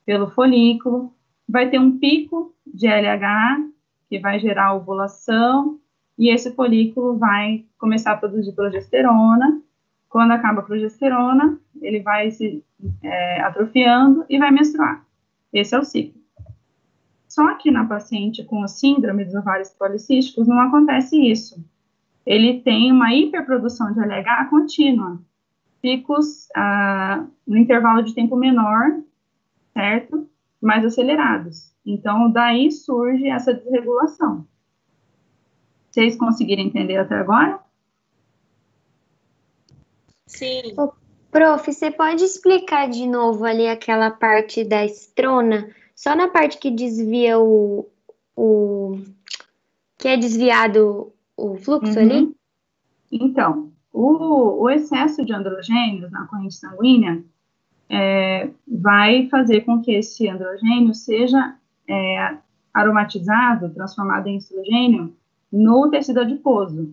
S1: pelo folículo, vai ter um pico de LH, que vai gerar ovulação, e esse folículo vai começar a produzir progesterona. Quando acaba a progesterona, ele vai se atrofiando e vai menstruar. Esse é o ciclo. Só que na paciente com síndrome dos ovários policísticos não acontece isso. Ele tem uma hiperprodução de LH contínua, picos no intervalo de tempo menor, certo? Mais acelerados. Então, daí surge essa desregulação. Vocês conseguiram entender até agora?
S7: Sim.
S5: Prof, você pode explicar de novo ali aquela parte da estrona? Só na parte que desvia que é desviado o fluxo ali?
S1: Então, o excesso de androgênios na corrente sanguínea vai fazer com que esse androgênio seja aromatizado, transformado em estrogênio, no tecido adiposo,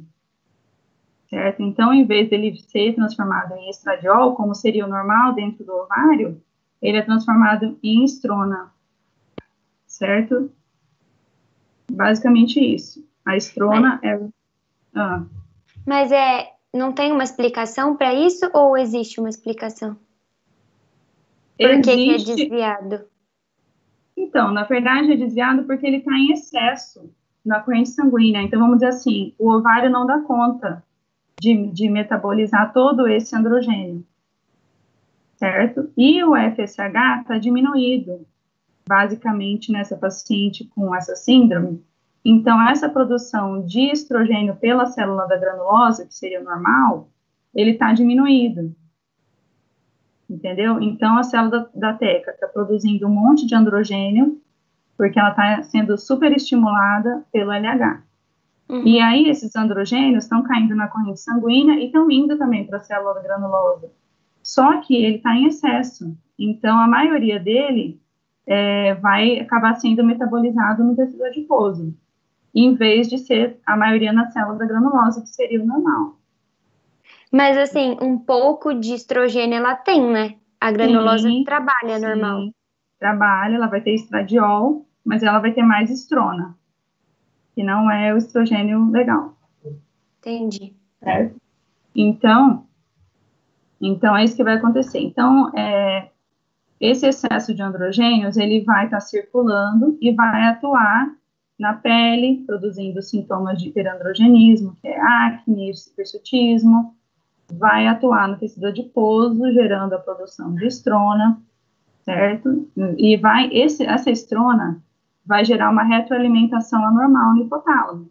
S1: certo? Então, em vez dele ser transformado em estradiol, como seria o normal dentro do ovário, ele é transformado em estrona, certo? Basicamente isso. A estrona
S5: Mas não tem uma explicação para isso ou existe uma explicação? Por que é desviado?
S1: Então, na verdade, é desviado porque ele está em excesso na corrente sanguínea. Então, vamos dizer assim, o ovário não dá conta de metabolizar todo esse androgênio, certo? E o FSH está diminuído, basicamente, nessa paciente com essa síndrome. Então, essa produção de estrogênio pela célula da granulosa, que seria o normal, ele está diminuído. Entendeu? Então, a célula da teca está produzindo um monte de androgênio, porque ela está sendo superestimulada pelo LH. E aí, esses androgênios estão caindo na corrente sanguínea e estão indo também para a célula granulosa. Só que ele está em excesso. Então, a maioria dele vai acabar sendo metabolizado no tecido adiposo, em vez de ser a maioria na célula da granulosa, que seria o normal.
S5: Mas, assim, um pouco de estrogênio ela tem, né? A granulose
S1: Sim,
S5: trabalha
S1: sim,
S5: normal.
S1: trabalha, ela vai ter estradiol, mas ela vai ter mais estrona, que não é o estrogênio legal,
S5: Entendi.
S1: certo? Então é isso que vai acontecer. Então, esse excesso de androgênios, ele vai estar circulando e vai atuar na pele, produzindo sintomas de hiperandrogenismo, que é acne, hirsutismo, vai atuar no tecido adiposo, gerando a produção de estrona, certo? E essa estrona vai gerar uma retroalimentação anormal no hipotálamo,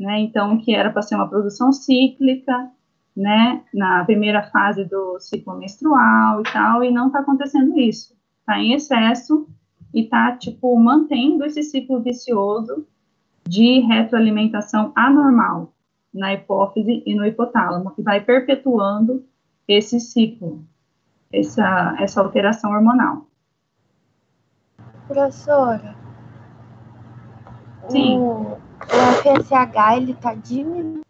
S1: né? Então, que era para ser uma produção cíclica, né? Na primeira fase do ciclo menstrual e tal, e não está acontecendo isso. Está em excesso e está, tipo, mantendo esse ciclo vicioso de retroalimentação anormal na hipófise e no hipotálamo, que vai perpetuando esse ciclo, essa alteração hormonal.
S9: Professora,
S1: Sim.
S9: o FSH, ele tá diminuindo?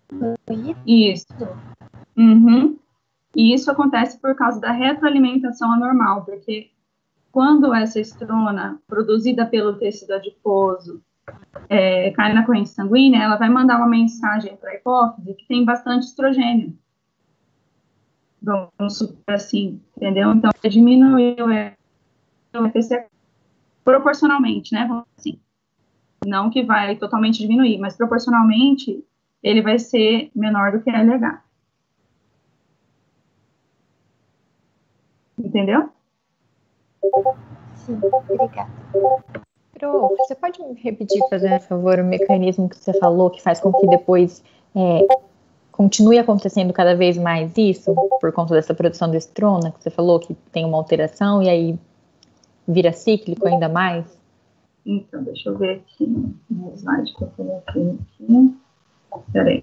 S1: Isso. Uhum. E isso acontece por causa da retroalimentação anormal, porque quando essa estrona produzida pelo tecido adiposo cai na corrente sanguínea, ela vai mandar uma mensagem para a hipófise que tem bastante estrogênio. Vamos supor assim, entendeu? Então, diminuir o FSH proporcionalmente, né? Vamos assim. Não que vai totalmente diminuir, mas proporcionalmente ele vai ser menor do que a LH. Entendeu?
S9: Sim, obrigada.
S2: Prof, você pode me repetir, fazendo favor, o mecanismo que você falou que faz com que depois continue acontecendo cada vez mais isso, por conta dessa produção de estrona, que você falou que tem uma alteração e aí vira cíclico ainda mais?
S1: Então, deixa eu ver aqui no slide que eu coloquei aqui. Peraí.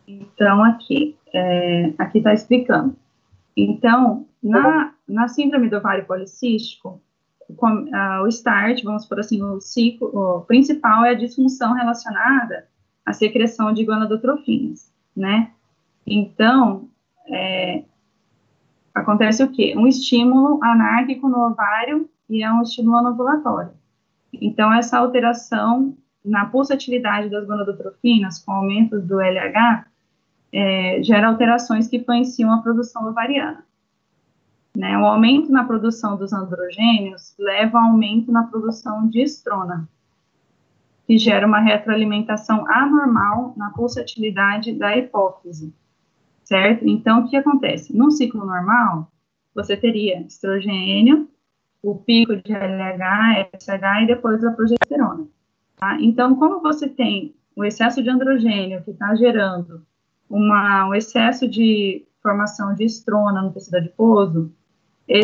S1: Então, aqui está explicando. Então, na síndrome do ovário policístico, o start, vamos por assim, o principal é a disfunção relacionada à secreção de gonadotrofinas, né? Então, acontece o quê? Um estímulo anárquico no ovário e é um estímulo anovulatório. Então, essa alteração na pulsatilidade das gonadotrofinas, com aumento do LH, gera alterações que influenciam a produção ovariana. Né? O aumento na produção dos androgênios leva a aumento na produção de estrona, que gera uma retroalimentação anormal na pulsatilidade da hipófise, certo? Então, o que acontece? Num ciclo normal, você teria estrogênio, o pico de LH, FSH e depois a progesterona. Tá? Então, como você tem o excesso de androgênio que está gerando um excesso de formação de estrona no tecido adiposo,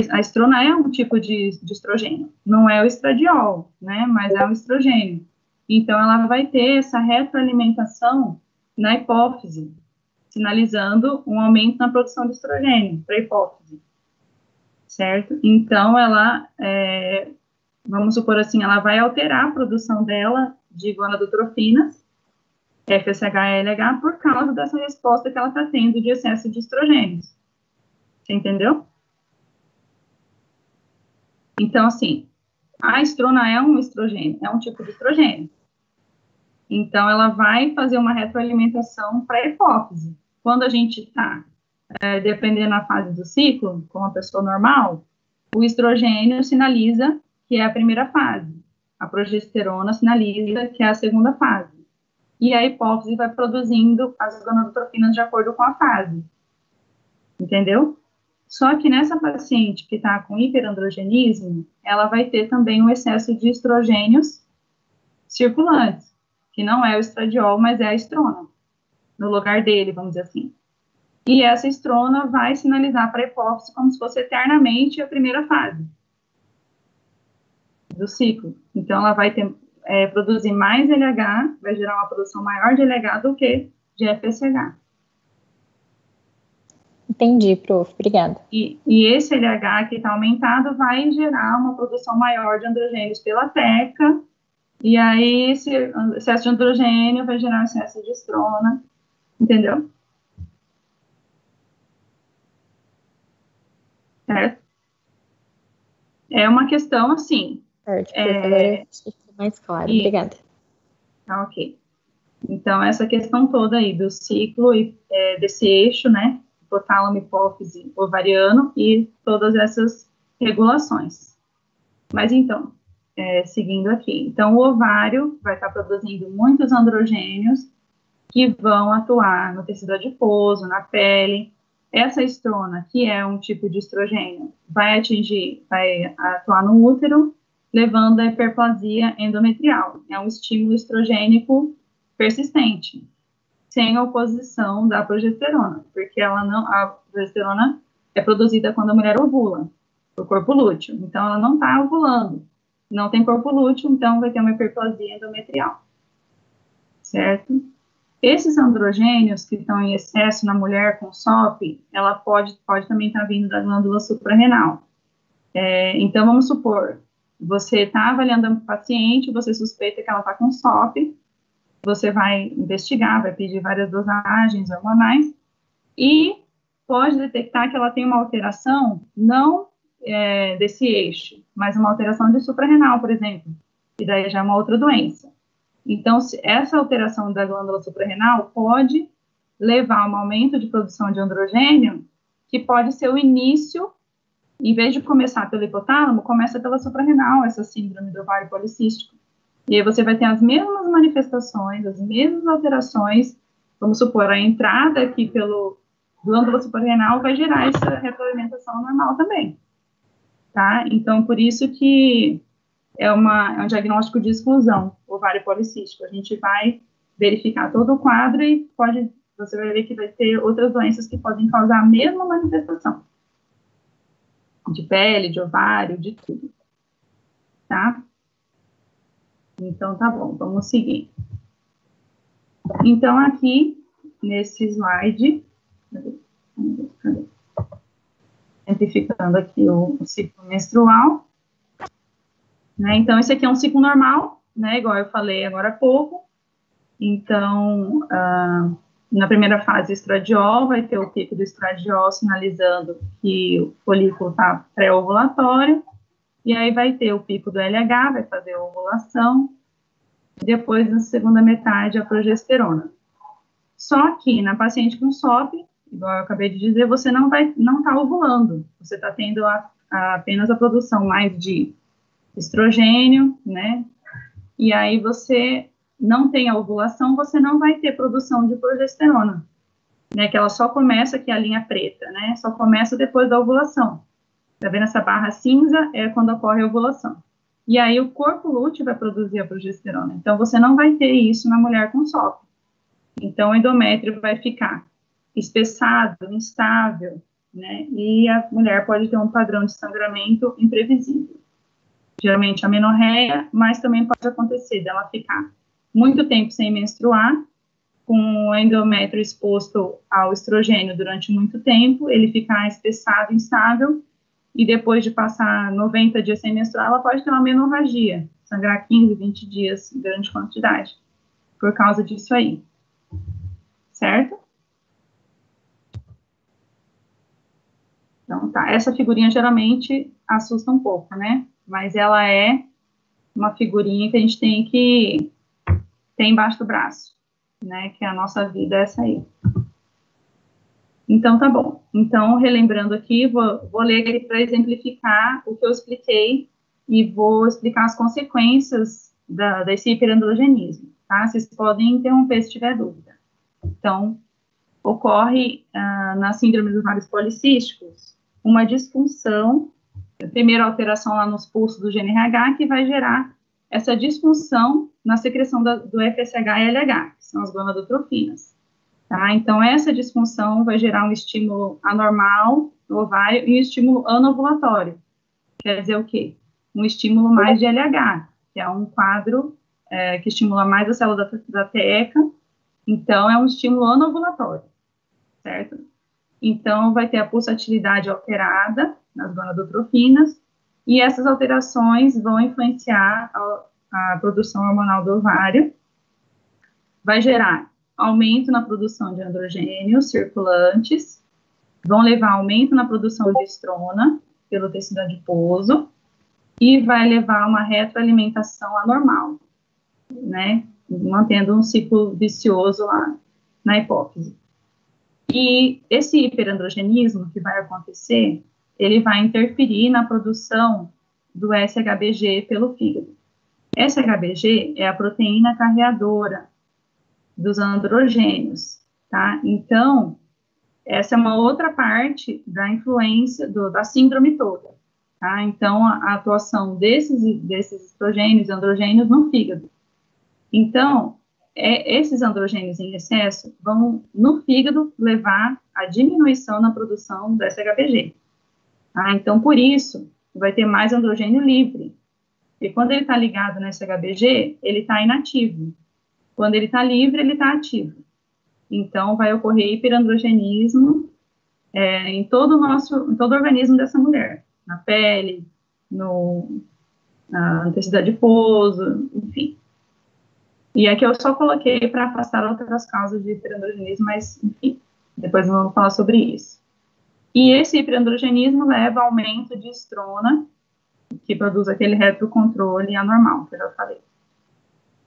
S1: a estrona é um tipo de estrogênio, não é o estradiol, né, mas é um estrogênio. Então, ela vai ter essa retroalimentação na hipófise, sinalizando um aumento na produção de estrogênio para a hipófise, certo? Então, ela, vamos supor assim, ela vai alterar a produção dela de gonadotrofinas, FSH e LH, por causa dessa resposta que ela está tendo de excesso de estrogênios. Você entendeu? Então, assim, a estrona é um estrogênio, é um tipo de estrogênio. Então, ela vai fazer uma retroalimentação para a hipófise. Quando a gente está, dependendo da fase do ciclo, como uma pessoa normal, o estrogênio sinaliza que é a primeira fase. A progesterona sinaliza que é a segunda fase. E a hipófise vai produzindo as gonadotrofinas de acordo com a fase. Entendeu? Só que nessa paciente que está com hiperandrogenismo, ela vai ter também um excesso de estrogênios circulantes, que não é o estradiol, mas é a estrona, no lugar dele, vamos dizer assim. E essa estrona vai sinalizar para a hipófise como se fosse eternamente a primeira fase do ciclo. Então, ela vai produzir mais LH, vai gerar uma produção maior de LH do que de FSH.
S2: Entendi, prof. Obrigada.
S1: E esse LH que está aumentado vai gerar uma produção maior de androgênios pela teca, e aí esse excesso de androgênio vai gerar excesso de estrona, entendeu? Certo? É uma questão assim.
S2: Certo, prof. Agora ficou mais claro. Obrigada.
S1: Tá, ok. Então, essa questão toda aí do ciclo e desse eixo, né, hipotálamo, hipófise, ovariano e todas essas regulações. Mas então, seguindo aqui. Então, o ovário vai estar produzindo muitos androgênios que vão atuar no tecido adiposo, na pele. Essa estrona, que é um tipo de estrogênio, vai atuar no útero, levando à hiperplasia endometrial. É um estímulo estrogênico persistente, sem oposição da progesterona, porque a progesterona é produzida quando a mulher ovula, o corpo lúteo. Então, ela não está ovulando, não tem corpo lúteo, então vai ter uma hiperplasia endometrial, certo? Esses androgênios que estão em excesso na mulher com SOP, ela pode também estar vindo da glândula suprarrenal. Então, vamos supor, você está avaliando a paciente, você suspeita que ela está com SOP, você vai investigar, vai pedir várias dosagens hormonais e pode detectar que ela tem uma alteração, não desse eixo, mas uma alteração de suprarrenal, por exemplo, e daí já é uma outra doença. Então, essa alteração da glândula suprarrenal pode levar a um aumento de produção de androgênio, que pode ser o início, em vez de começar pelo hipotálamo, começa pela suprarrenal, essa síndrome do ovário policístico. E aí você vai ter as mesmas manifestações, as mesmas alterações, vamos supor, a entrada aqui pelo glândula suprarrenal vai gerar essa retroalimentação normal também, tá? Então, por isso que é um diagnóstico de exclusão, ovário policístico. A gente vai verificar todo o quadro e você vai ver que vai ter outras doenças que podem causar a mesma manifestação. De pele, de ovário, de tudo. Tá? Então, tá bom, vamos seguir. Então, aqui, nesse slide, simplificando aqui o ciclo menstrual, né? Então, esse aqui é um ciclo normal, né? Igual eu falei agora há pouco. Então, na primeira fase, estradiol, vai ter o pico do estradiol sinalizando que o folículo está pré-ovulatório. E aí vai ter o pico do LH, vai fazer a ovulação. Depois, na segunda metade, a progesterona. Só que na paciente com SOP, igual eu acabei de dizer, você não está ovulando. Você está tendo apenas a produção mais de estrogênio, né? E aí você não tem a ovulação, você não vai ter produção de progesterona, né? Que ela só começa, que é a linha preta, né? Só começa depois da ovulação. Tá vendo essa barra cinza? É quando ocorre a ovulação. E aí o corpo lúteo vai produzir a progesterona. Então você não vai ter isso na mulher com SOP. Então o endométrio vai ficar espessado, instável, né? E a mulher pode ter um padrão de sangramento imprevisível. Geralmente a menorreia, mas também pode acontecer dela ficar muito tempo sem menstruar, com o endométrio exposto ao estrogênio durante muito tempo, ele ficar espessado, instável, e depois de passar 90 dias sem menstruar, ela pode ter uma menorragia, sangrar 15, 20 dias em grande quantidade, por causa disso aí. Certo? Então, tá. Essa figurinha geralmente assusta um pouco, né? Mas ela é uma figurinha que a gente tem que ter embaixo do braço, né? Que a nossa vida é essa aí. Então, tá bom. Então, relembrando aqui, vou ler aqui para exemplificar o que eu expliquei e vou explicar as consequências desse hiperandrogenismo, tá? Vocês podem interromper se tiver dúvida. Então, ocorre na síndrome dos ovários policísticos uma disfunção, primeiro alteração lá nos pulsos do GNRH, que vai gerar essa disfunção na secreção do FSH e LH, que são as gonadotrofinas. Tá? Então, essa disfunção vai gerar um estímulo anormal no ovário e um estímulo anovulatório. Quer dizer o quê? Um estímulo mais de LH, que é um quadro que estimula mais a célula da teca. Então, é um estímulo anovulatório, certo? Então, vai ter a pulsatilidade alterada nas gonadotrofinas, e essas alterações vão influenciar a produção hormonal do ovário, vai gerar aumento na produção de androgênios circulantes, vão levar aumento na produção de estrona pelo tecido adiposo, e vai levar a uma retroalimentação anormal, né, mantendo um ciclo vicioso lá na hipófise. E esse hiperandrogenismo que vai acontecer, ele vai interferir na produção do SHBG pelo fígado. SHBG é a proteína carreadora dos androgênios, tá? Então, essa é uma outra parte da influência da síndrome toda, tá? Então, a atuação desses estrogênios e androgênios no fígado. Então, esses androgênios em excesso vão, no fígado, levar à diminuição na produção do SHBG. Tá? Então, por isso, vai ter mais androgênio livre. E quando ele está ligado no SHBG, ele está inativo. Quando ele está livre, ele está ativo. Então, vai ocorrer hiperandrogenismo em todo o organismo dessa mulher. Na pele, no tecido adiposo, enfim. E aqui eu só coloquei para afastar outras causas de hiperandrogenismo, mas, enfim, depois vamos falar sobre isso. E esse hiperandrogenismo leva ao aumento de estrona, que produz aquele retrocontrole anormal, que eu já falei.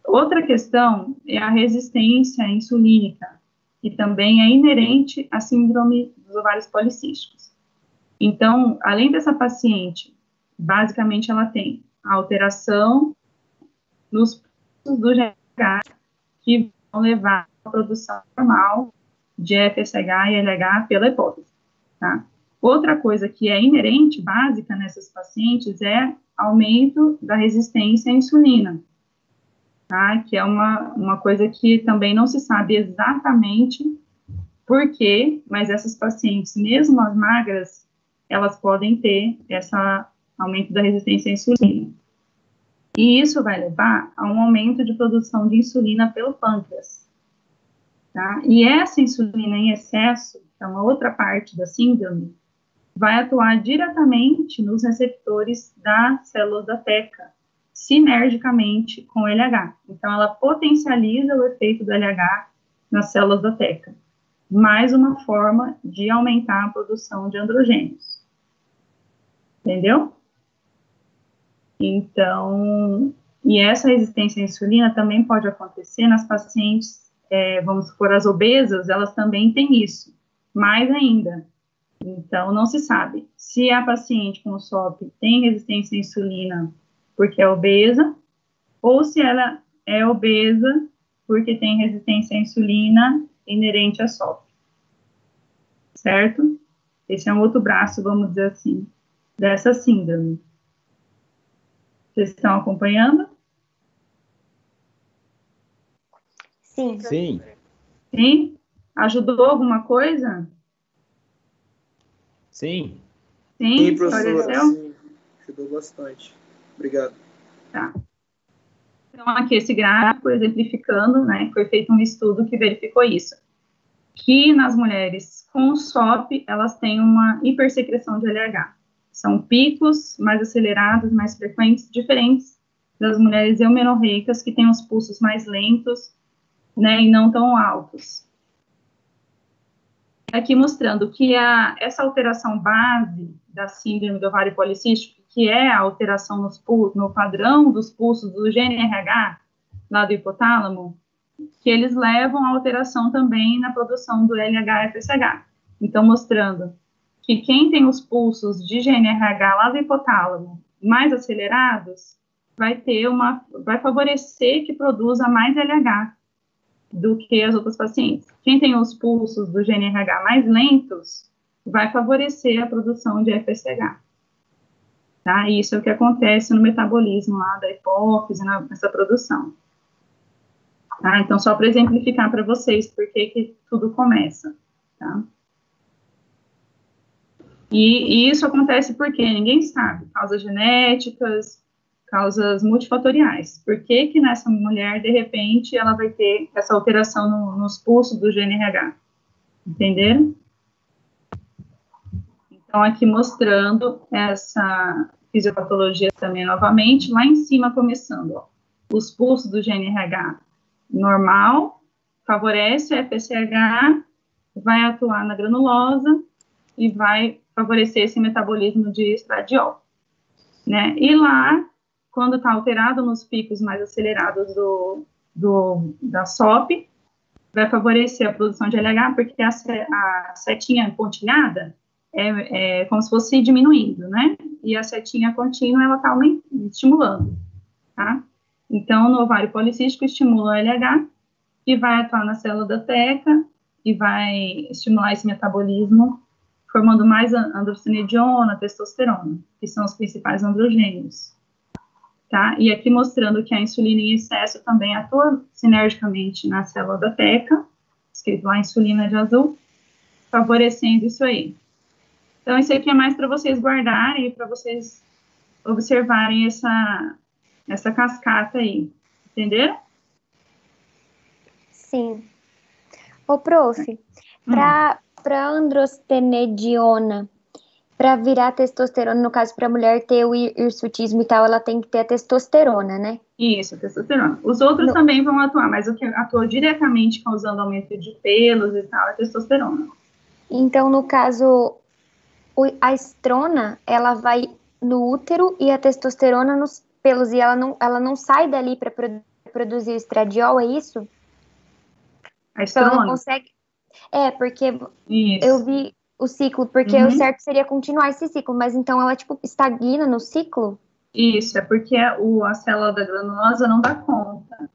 S1: Outra questão é a resistência insulínica, que também é inerente à síndrome dos ovários policísticos. Então, além dessa paciente, basicamente ela tem a alteração nos pulsos do GH, que vão levar à produção normal de FSH e LH pela hipófise, tá? Outra coisa que é inerente, básica nessas pacientes, é aumento da resistência à insulina, tá? Que é uma coisa que também não se sabe exatamente por quê, mas essas pacientes, mesmo as magras, elas podem ter esse aumento da resistência à insulina. E isso vai levar a um aumento de produção de insulina pelo pâncreas, tá? E essa insulina em excesso, que é uma outra parte da síndrome, vai atuar diretamente nos receptores das células da TECA, sinergicamente com o LH. Então, ela potencializa o efeito do LH nas células da TECA. Mais uma forma de aumentar a produção de androgênios. Entendeu? Então, e essa resistência à insulina também pode acontecer nas pacientes, vamos supor, as obesas, elas também têm isso, mais ainda. Então, não se sabe se a paciente com SOP tem resistência à insulina porque é obesa, ou se ela é obesa porque tem resistência à insulina inerente à SOP. Certo? Esse é um outro braço, vamos dizer assim, dessa síndrome. Vocês estão acompanhando?
S4: Sim.
S10: Sim.
S1: Sim? Ajudou alguma coisa?
S10: Sim.
S1: Sim,
S8: Sim, professora.
S1: esclareceu?
S8: Sim, ajudou bastante. Obrigado.
S1: Tá. Então, aqui esse gráfico exemplificando, né, foi feito um estudo que verificou isso. Que nas mulheres com SOP, elas têm uma hipersecreção de LH. São picos mais acelerados, mais frequentes, diferentes das mulheres eumenorreicas, que têm os pulsos mais lentos, né, e não tão altos. Aqui mostrando que essa alteração base da síndrome do ovário policístico, que é a alteração no padrão dos pulsos do GNRH, lá do hipotálamo, que eles levam à alteração também na produção do LH-FSH. Então, mostrando que quem tem os pulsos de GNRH lá do hipotálamo mais acelerados, vai favorecer que produza mais LH do que as outras pacientes. Quem tem os pulsos do GNRH mais lentos, vai favorecer a produção de FSH. Tá? Isso é o que acontece no metabolismo lá da hipófise, nessa produção. Tá? Então, só para exemplificar para vocês por que tudo começa. Tá? E isso acontece porque ninguém sabe. Causas genéticas, causas multifatoriais. Por que nessa mulher, de repente, ela vai ter essa alteração nos pulsos do GNRH? Entenderam? Então, aqui mostrando essa fisiopatologia também novamente, lá em cima começando, ó, os pulsos do GNRH normal, favorece o FSH, vai atuar na granulosa e vai favorecer esse metabolismo de estradiol, né? E lá, quando está alterado nos picos mais acelerados da SOP, vai favorecer a produção de LH, porque a setinha pontilhada é como se fosse diminuindo, né? E a setinha contínua, ela está estimulando, tá? Então, no ovário policístico, estimula o LH, que vai atuar na célula da teca e vai estimular esse metabolismo, formando mais androstenediona, testosterona, que são os principais androgênios, tá? E aqui mostrando que a insulina em excesso também atua sinergicamente na célula da teca, escrito lá insulina de azul, favorecendo isso aí. Então, isso aqui é mais para vocês guardarem e para vocês observarem essa cascata aí, entenderam?
S10: Sim. Ô, prof, para androstenediona, para virar testosterona, no caso, para a mulher ter o hirsutismo e tal, ela tem que ter a testosterona, né?
S1: Isso, testosterona. Os outros também vão atuar, mas o que atua diretamente causando aumento de pelos e tal é testosterona.
S10: Então, no caso, a estrona, ela vai no útero e a testosterona nos pelos, e ela não sai dali para produzir o estradiol, é isso?
S1: A estrona?
S10: Então, ela consegue... porque
S1: isso.
S10: Eu vi o ciclo, porque o certo seria continuar esse ciclo, mas então ela, tipo, estagna no ciclo?
S1: Isso, é porque a célula da granulosa não dá conta,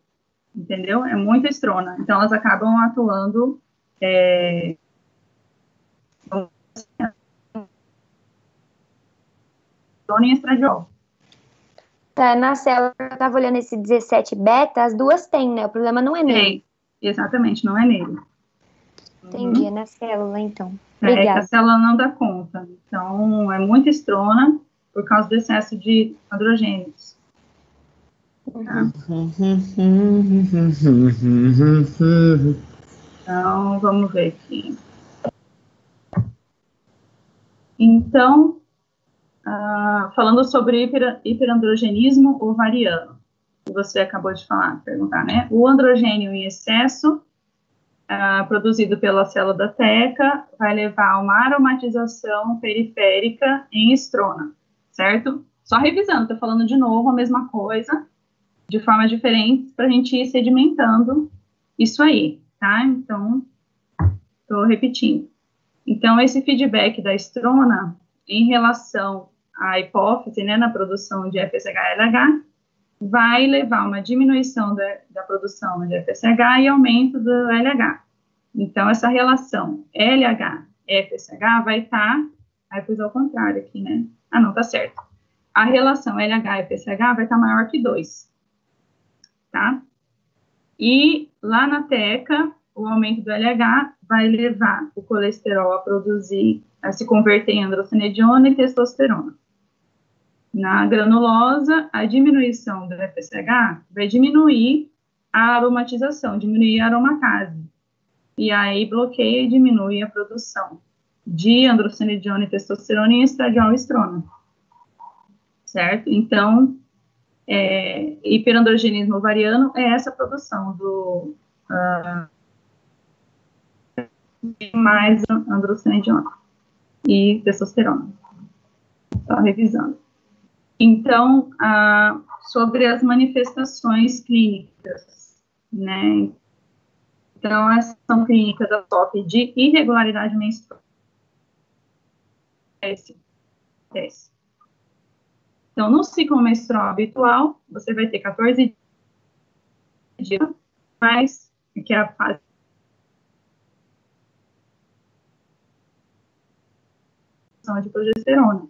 S1: entendeu? É muito estrona, então elas acabam atuando em estradiol.
S10: Tá, na célula, eu tava olhando esse 17 beta, as duas têm, né? O problema não é nele.
S1: Exatamente, não é nele.
S10: Entendi, é na célula, então. Obrigada.
S1: É que a célula não dá conta. Então, é muito estrona por causa do excesso de androgênios. Tá? Então, vamos ver aqui. Então, falando sobre hiperandrogenismo ovariano, que você acabou de perguntar, né? O androgênio em excesso, produzido pela célula da teca, vai levar a uma aromatização periférica em estrona, certo? Só revisando, tô falando de novo a mesma coisa, de formas diferentes, para a gente ir sedimentando isso aí, tá? Então, tô repetindo. Então, esse feedback da estrona em relação à hipófise, né, na produção de FSH-LH, vai levar a uma diminuição da produção de FSH e aumento do LH. Então, essa relação LH-FSH vai estar... Aí, pus ao contrário aqui, né? Não, tá certo. A relação LH-FSH vai estar maior que 2, tá? E lá na teca, o aumento do LH vai levar o colesterol a se converter em androstenediona e testosterona. Na granulosa, a diminuição do FSH vai diminuir a aromatização, diminuir a aromatase. E aí bloqueia e diminui a produção de androstenediona e testosterona e estradiol e estrona. Certo? Então, hiperandrogenismo ovariano é essa produção do mais androstenediona e testosterona. Só revisando. Então, sobre as manifestações clínicas, né? Então, essa são clínicas da SOP de irregularidade menstrual. Então, no ciclo menstrual habitual, você vai ter 14 dias, mais que é a fase de progesterona.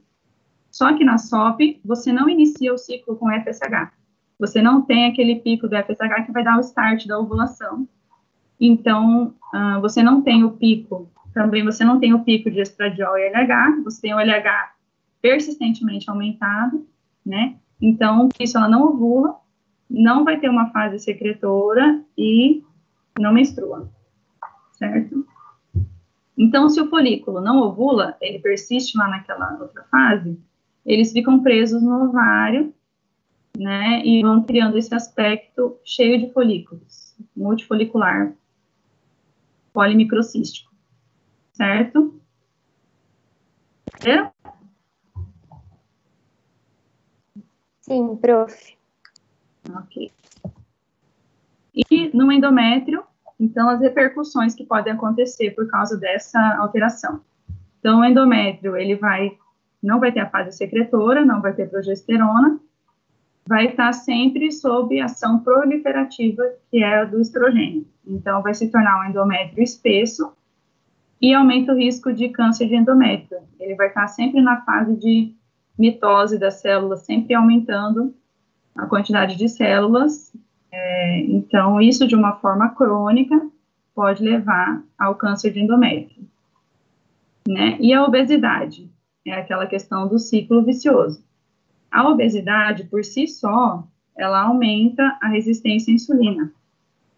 S1: Só que na SOP, você não inicia o ciclo com FSH. Você não tem aquele pico do FSH que vai dar o start da ovulação. Então, você não tem o pico, também você não tem o pico de estradiol e LH, você tem o LH persistentemente aumentado, né? Então, isso ela não ovula, não vai ter uma fase secretora e não menstrua, certo? Então, se o folículo não ovula, ele persiste lá naquela outra fase, eles ficam presos no ovário, né, e vão criando esse aspecto cheio de folículos, multifolicular, polimicrocístico, certo? Entendeu?
S10: Sim, prof.
S1: Ok. E no endométrio, então, as repercussões que podem acontecer por causa dessa alteração. Então, o endométrio, ele não vai ter a fase secretora, não vai ter progesterona, vai estar sempre sob ação proliferativa, que é a do estrogênio. Então, vai se tornar um endométrio espesso e aumenta o risco de câncer de endométrio. Ele vai estar sempre na fase de mitose das células, sempre aumentando a quantidade de células. Então, isso de uma forma crônica pode levar ao câncer de endométrio, né? E a obesidade é aquela questão do ciclo vicioso. A obesidade, por si só, ela aumenta a resistência à insulina,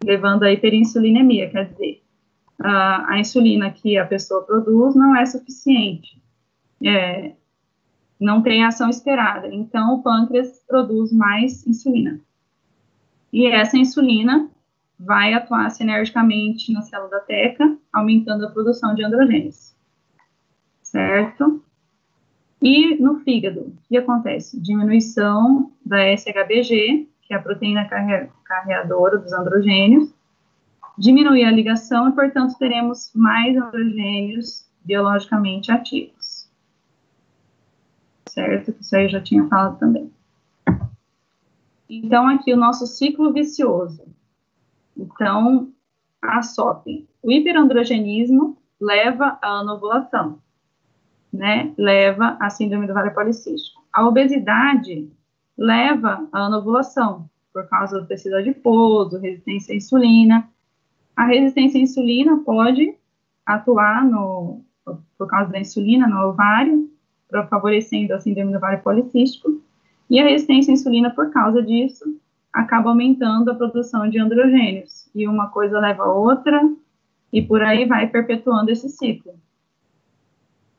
S1: levando à hiperinsulinemia, quer dizer, a insulina que a pessoa produz não é suficiente, não tem a ação esperada, então o pâncreas produz mais insulina. E essa insulina vai atuar sinergicamente na célula teca, aumentando a produção de androgênios, certo? E no fígado, o que acontece? Diminuição da SHBG, que é a proteína carreadora dos androgênios, diminui a ligação e, portanto, teremos mais androgênios biologicamente ativos. Certo? Isso aí eu já tinha falado também. Então, aqui o nosso ciclo vicioso. Então, a SOP. O hiperandrogenismo leva à anovulação, né? Leva à síndrome do ovário policístico. A obesidade leva à anovulação, por causa do tecido adiposo, resistência à insulina. A resistência à insulina pode atuar por causa da insulina no ovário, favorecendo a síndrome do ovário policístico, e a resistência à insulina, por causa disso, acaba aumentando a produção de androgênios, e uma coisa leva a outra, e por aí vai perpetuando esse ciclo.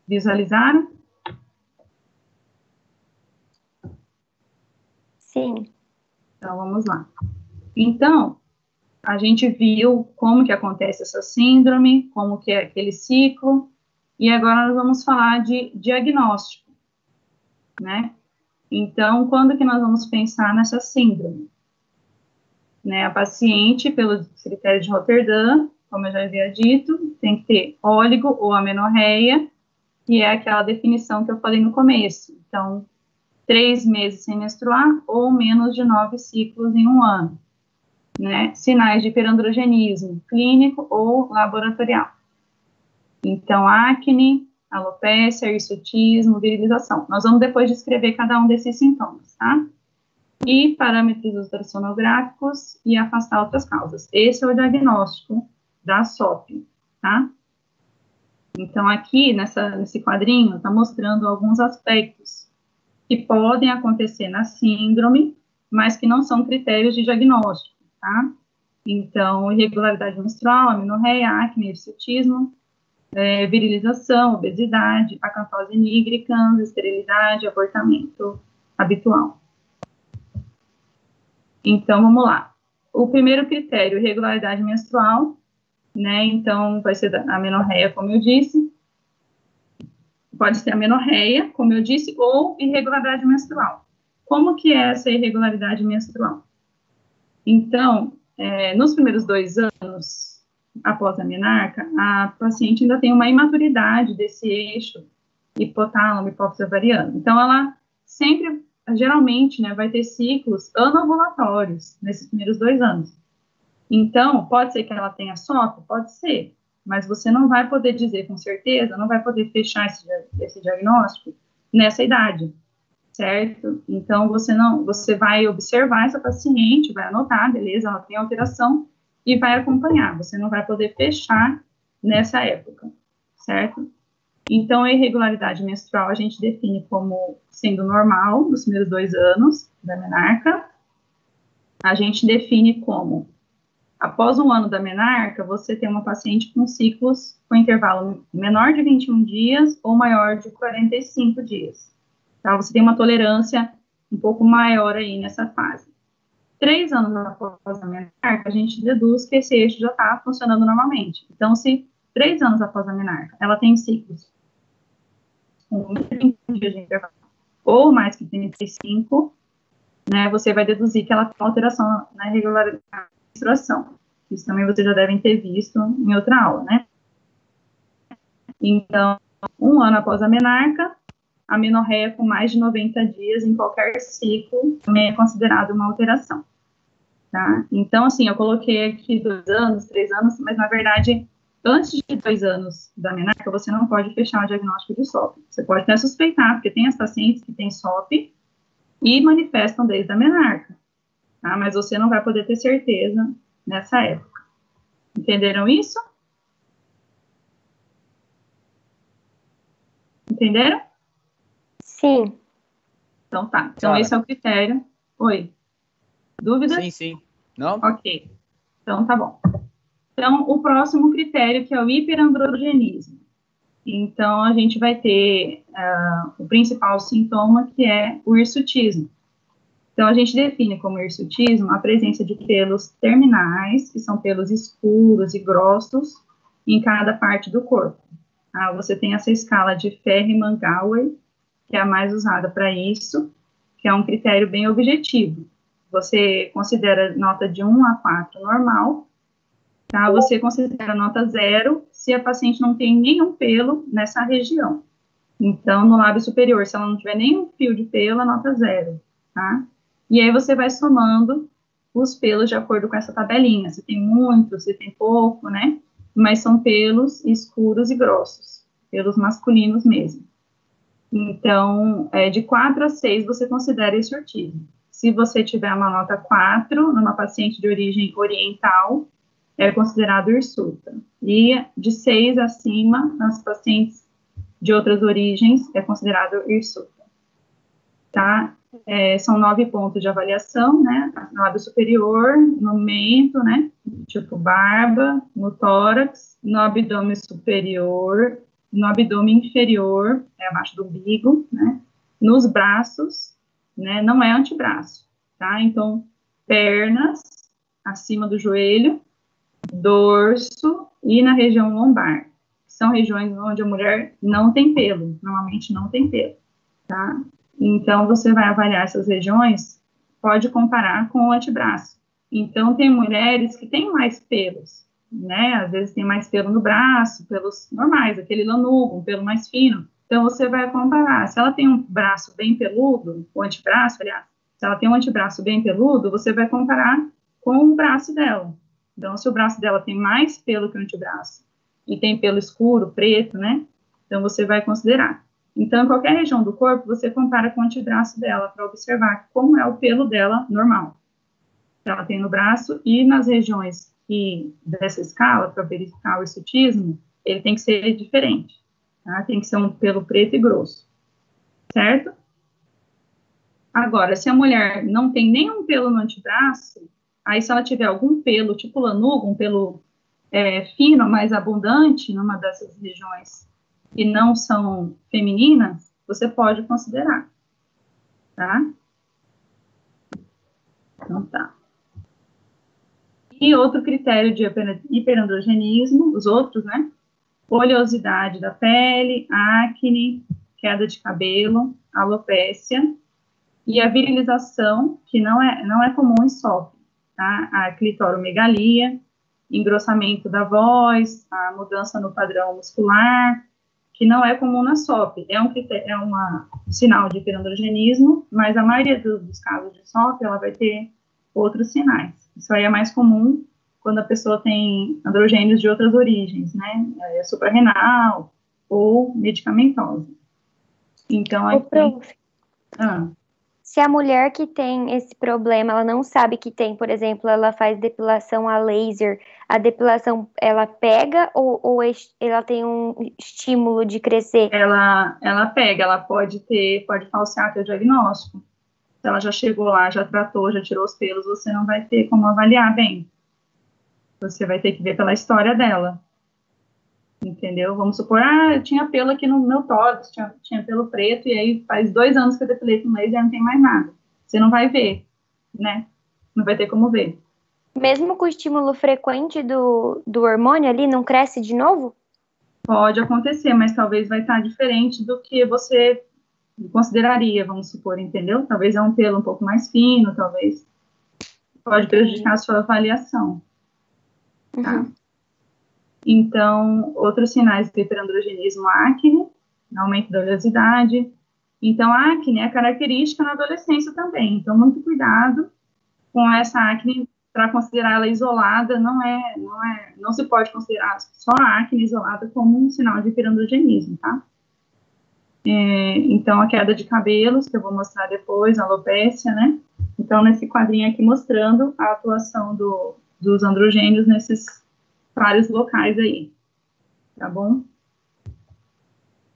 S1: Visualizaram?
S10: Sim.
S1: Então, vamos lá. Então, a gente viu como que acontece essa síndrome, como que é aquele ciclo, e agora nós vamos falar de diagnóstico, né? Então, quando que nós vamos pensar nessa síndrome? Né, a paciente, pelos critérios de Rotterdam, como eu já havia dito, tem que ter óligo ou amenorreia, que é aquela definição que eu falei no começo. Então, 3 meses sem menstruar ou menos de 9 ciclos em um ano. Né? Sinais de hiperandrogenismo clínico ou laboratorial. Então, acne, alopécia, hirsutismo, virilização. Nós vamos depois descrever cada um desses sintomas, tá? E parâmetros ultrassonográficos e afastar outras causas. Esse é o diagnóstico da SOP, tá? Então, aqui, nesse quadrinho, está mostrando alguns aspectos que podem acontecer na síndrome, mas que não são critérios de diagnóstico, tá? Então, irregularidade menstrual, amenorreia, acne, hirsutismo, virilização, obesidade, acantose nigricans, esterilidade, abortamento habitual. Então, vamos lá. O primeiro critério, irregularidade menstrual, né? Então, vai ser a amenorreia, como eu disse. Pode ser a amenorreia, como eu disse, ou irregularidade menstrual. Como que é essa irregularidade menstrual? Então, nos primeiros 2 anos após a menarca, a paciente ainda tem uma imaturidade desse eixo hipotálamo, hipófise ovariano. Então, ela sempre, geralmente, né, vai ter ciclos anovulatórios nesses primeiros 2 anos. Então, pode ser que ela tenha SOP? Pode ser, mas você não vai poder dizer com certeza, não vai poder fechar esse diagnóstico nessa idade, certo? Então, você vai observar essa paciente, vai anotar, beleza, ela tem alteração, e vai acompanhar, você não vai poder fechar nessa época, certo? Então, a irregularidade menstrual a gente define como sendo normal nos primeiros 2 anos da menarca. A gente define como Após um ano da menarca, você tem uma paciente com ciclos com intervalo menor de 21 dias ou maior de 45 dias. Tá? Você tem uma tolerância um pouco maior aí nessa fase. 3 anos após a menarca, a gente deduz que esse eixo já está funcionando normalmente. Então, se 3 anos após a menarca, ela tem ciclos com 20 dias de intervalo ou mais que 35, né, você vai deduzir que ela tem uma alteração na regularidade da menstruação. Isso também vocês já devem ter visto em outra aula, né? Então, 1 ano após a menarca, a menorreia com mais de 90 dias em qualquer ciclo também é considerada uma alteração, tá? Então, assim, eu coloquei aqui 2 anos, 3 anos, mas na verdade, antes de 2 anos da menarca, você não pode fechar o diagnóstico de SOP. Você pode até suspeitar, porque tem as pacientes que têm SOP e manifestam desde a menarca, tá? Mas você não vai poder ter certeza nessa época. Entenderam isso? Entenderam?
S10: Sim.
S1: Então tá. Então esse é o critério. Oi. Dúvidas?
S11: Sim, sim. Não?
S1: Ok. Então tá bom. Então, o próximo critério, que é o hiperandrogenismo. Então, a gente vai ter o principal sintoma, que é o hirsutismo. Então, a gente define como hirsutismo a presença de pelos terminais, que são pelos escuros e grossos, em cada parte do corpo. Você tem essa escala de Ferriman-Gawey, que é a mais usada para isso, que é um critério bem objetivo. Você considera nota de 1 a 4 normal, tá? Você considera nota 0 se a paciente não tem nenhum pelo nessa região. Então, no lábio superior, se ela não tiver nenhum fio de pelo, a nota 0, tá? E aí você vai somando os pelos de acordo com essa tabelinha. Se tem muito, se tem pouco, né? Mas são pelos escuros e grossos, pelos masculinos mesmo. Então, de 4 a 6 você considera hirsutismo. Se você tiver uma nota 4 numa paciente de origem oriental, é considerado hirsuta. E de 6 acima, nas pacientes de outras origens, é considerado hirsuta. Tá? São 9 pontos de avaliação, né? No lábio superior, no mento, né? Tipo barba, no tórax, no abdômen superior, no abdômen inferior, abaixo do umbigo, né? Nos braços, né? Não é antebraço, tá? Então, pernas, acima do joelho, dorso e na região lombar. São regiões onde a mulher não tem pelo, normalmente não tem pelo, tá? Então, você vai avaliar essas regiões, pode comparar com o antebraço. Então, tem mulheres que têm mais pelos, né? Às vezes tem mais pelo no braço, pelos normais, aquele lanugo, um pelo mais fino. Então, você vai comparar. Se ela tem um braço bem peludo, o antebraço, aliás, se ela tem um antebraço bem peludo, você vai comparar com o braço dela. Então, se o braço dela tem mais pelo que o antebraço e tem pelo escuro, preto, né? Então, você vai considerar. Então, em qualquer região do corpo, você compara com o antebraço dela para observar como é o pelo dela normal. Que ela tem no braço e nas regiões dessa escala, para verificar o hirsutismo, ele tem que ser diferente. Tá? Tem que ser um pelo preto e grosso. Certo? Agora, se a mulher não tem nenhum pelo no antebraço, aí se ela tiver algum pelo, tipo lanugo, um pelo fino, mais abundante, numa dessas regiões que não são femininas, você pode considerar, tá? Então, tá. E outro critério de hiperandrogenismo, os outros, né? Oleosidade da pele, acne, queda de cabelo, alopécia e a virilização, que não é comum em SOP, tá? A clitoromegalia, engrossamento da voz, a mudança no padrão muscular, que não é comum na SOP. É um sinal de hiperandrogenismo, mas a maioria dos casos de SOP, ela vai ter outros sinais. Isso aí é mais comum quando a pessoa tem androgênios de outras origens, né? Suprarrenal ou medicamentosa. Então, aqui...
S10: Se a mulher que tem esse problema, ela não sabe que tem, por exemplo, ela faz depilação a laser, a depilação, ela pega ou ela tem um estímulo de crescer?
S1: Ela pega, ela pode falsear teu diagnóstico. Se ela já chegou lá, já tratou, já tirou os pelos, você não vai ter como avaliar bem. Você vai ter que ver pela história dela. Entendeu? Vamos supor, eu tinha pelo aqui no meu tórax, tinha pelo preto, e aí faz 2 anos que eu depilei com laser e não tem mais nada. Você não vai ver, né? Não vai ter como ver.
S10: Mesmo com o estímulo frequente do hormônio ali, não cresce de novo?
S1: Pode acontecer, mas talvez vai estar diferente do que você consideraria, vamos supor, entendeu? Talvez é um pelo um pouco mais fino, talvez. Pode prejudicar a sua avaliação. Tá?
S10: Uhum.
S1: Então, outros sinais do hiperandrogenismo, acne, aumento da oleosidade. Então, a acne é característica na adolescência também. Então, muito cuidado com essa acne para considerar ela isolada. Não se pode considerar só a acne isolada como um sinal de hiperandrogenismo, tá? Então, a queda de cabelos, que eu vou mostrar depois, a alopécia, né? Então, nesse quadrinho aqui mostrando a atuação dos androgênios nesses vários locais aí, tá bom?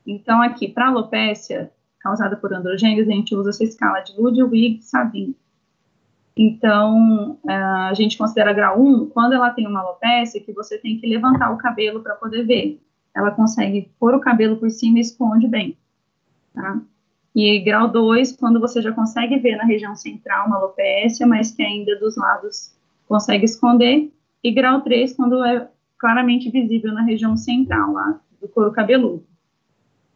S1: Então, aqui, para alopécia causada por androgênios, a gente usa essa escala de Ludwig-Savin. Então, a gente considera grau 1 quando ela tem uma alopécia que você tem que levantar o cabelo para poder ver. Ela consegue pôr o cabelo por cima e esconde bem, tá? E grau 2, quando você já consegue ver na região central uma alopécia, mas que ainda dos lados consegue esconder. E grau 3, quando é claramente visível na região central, lá do couro cabeludo.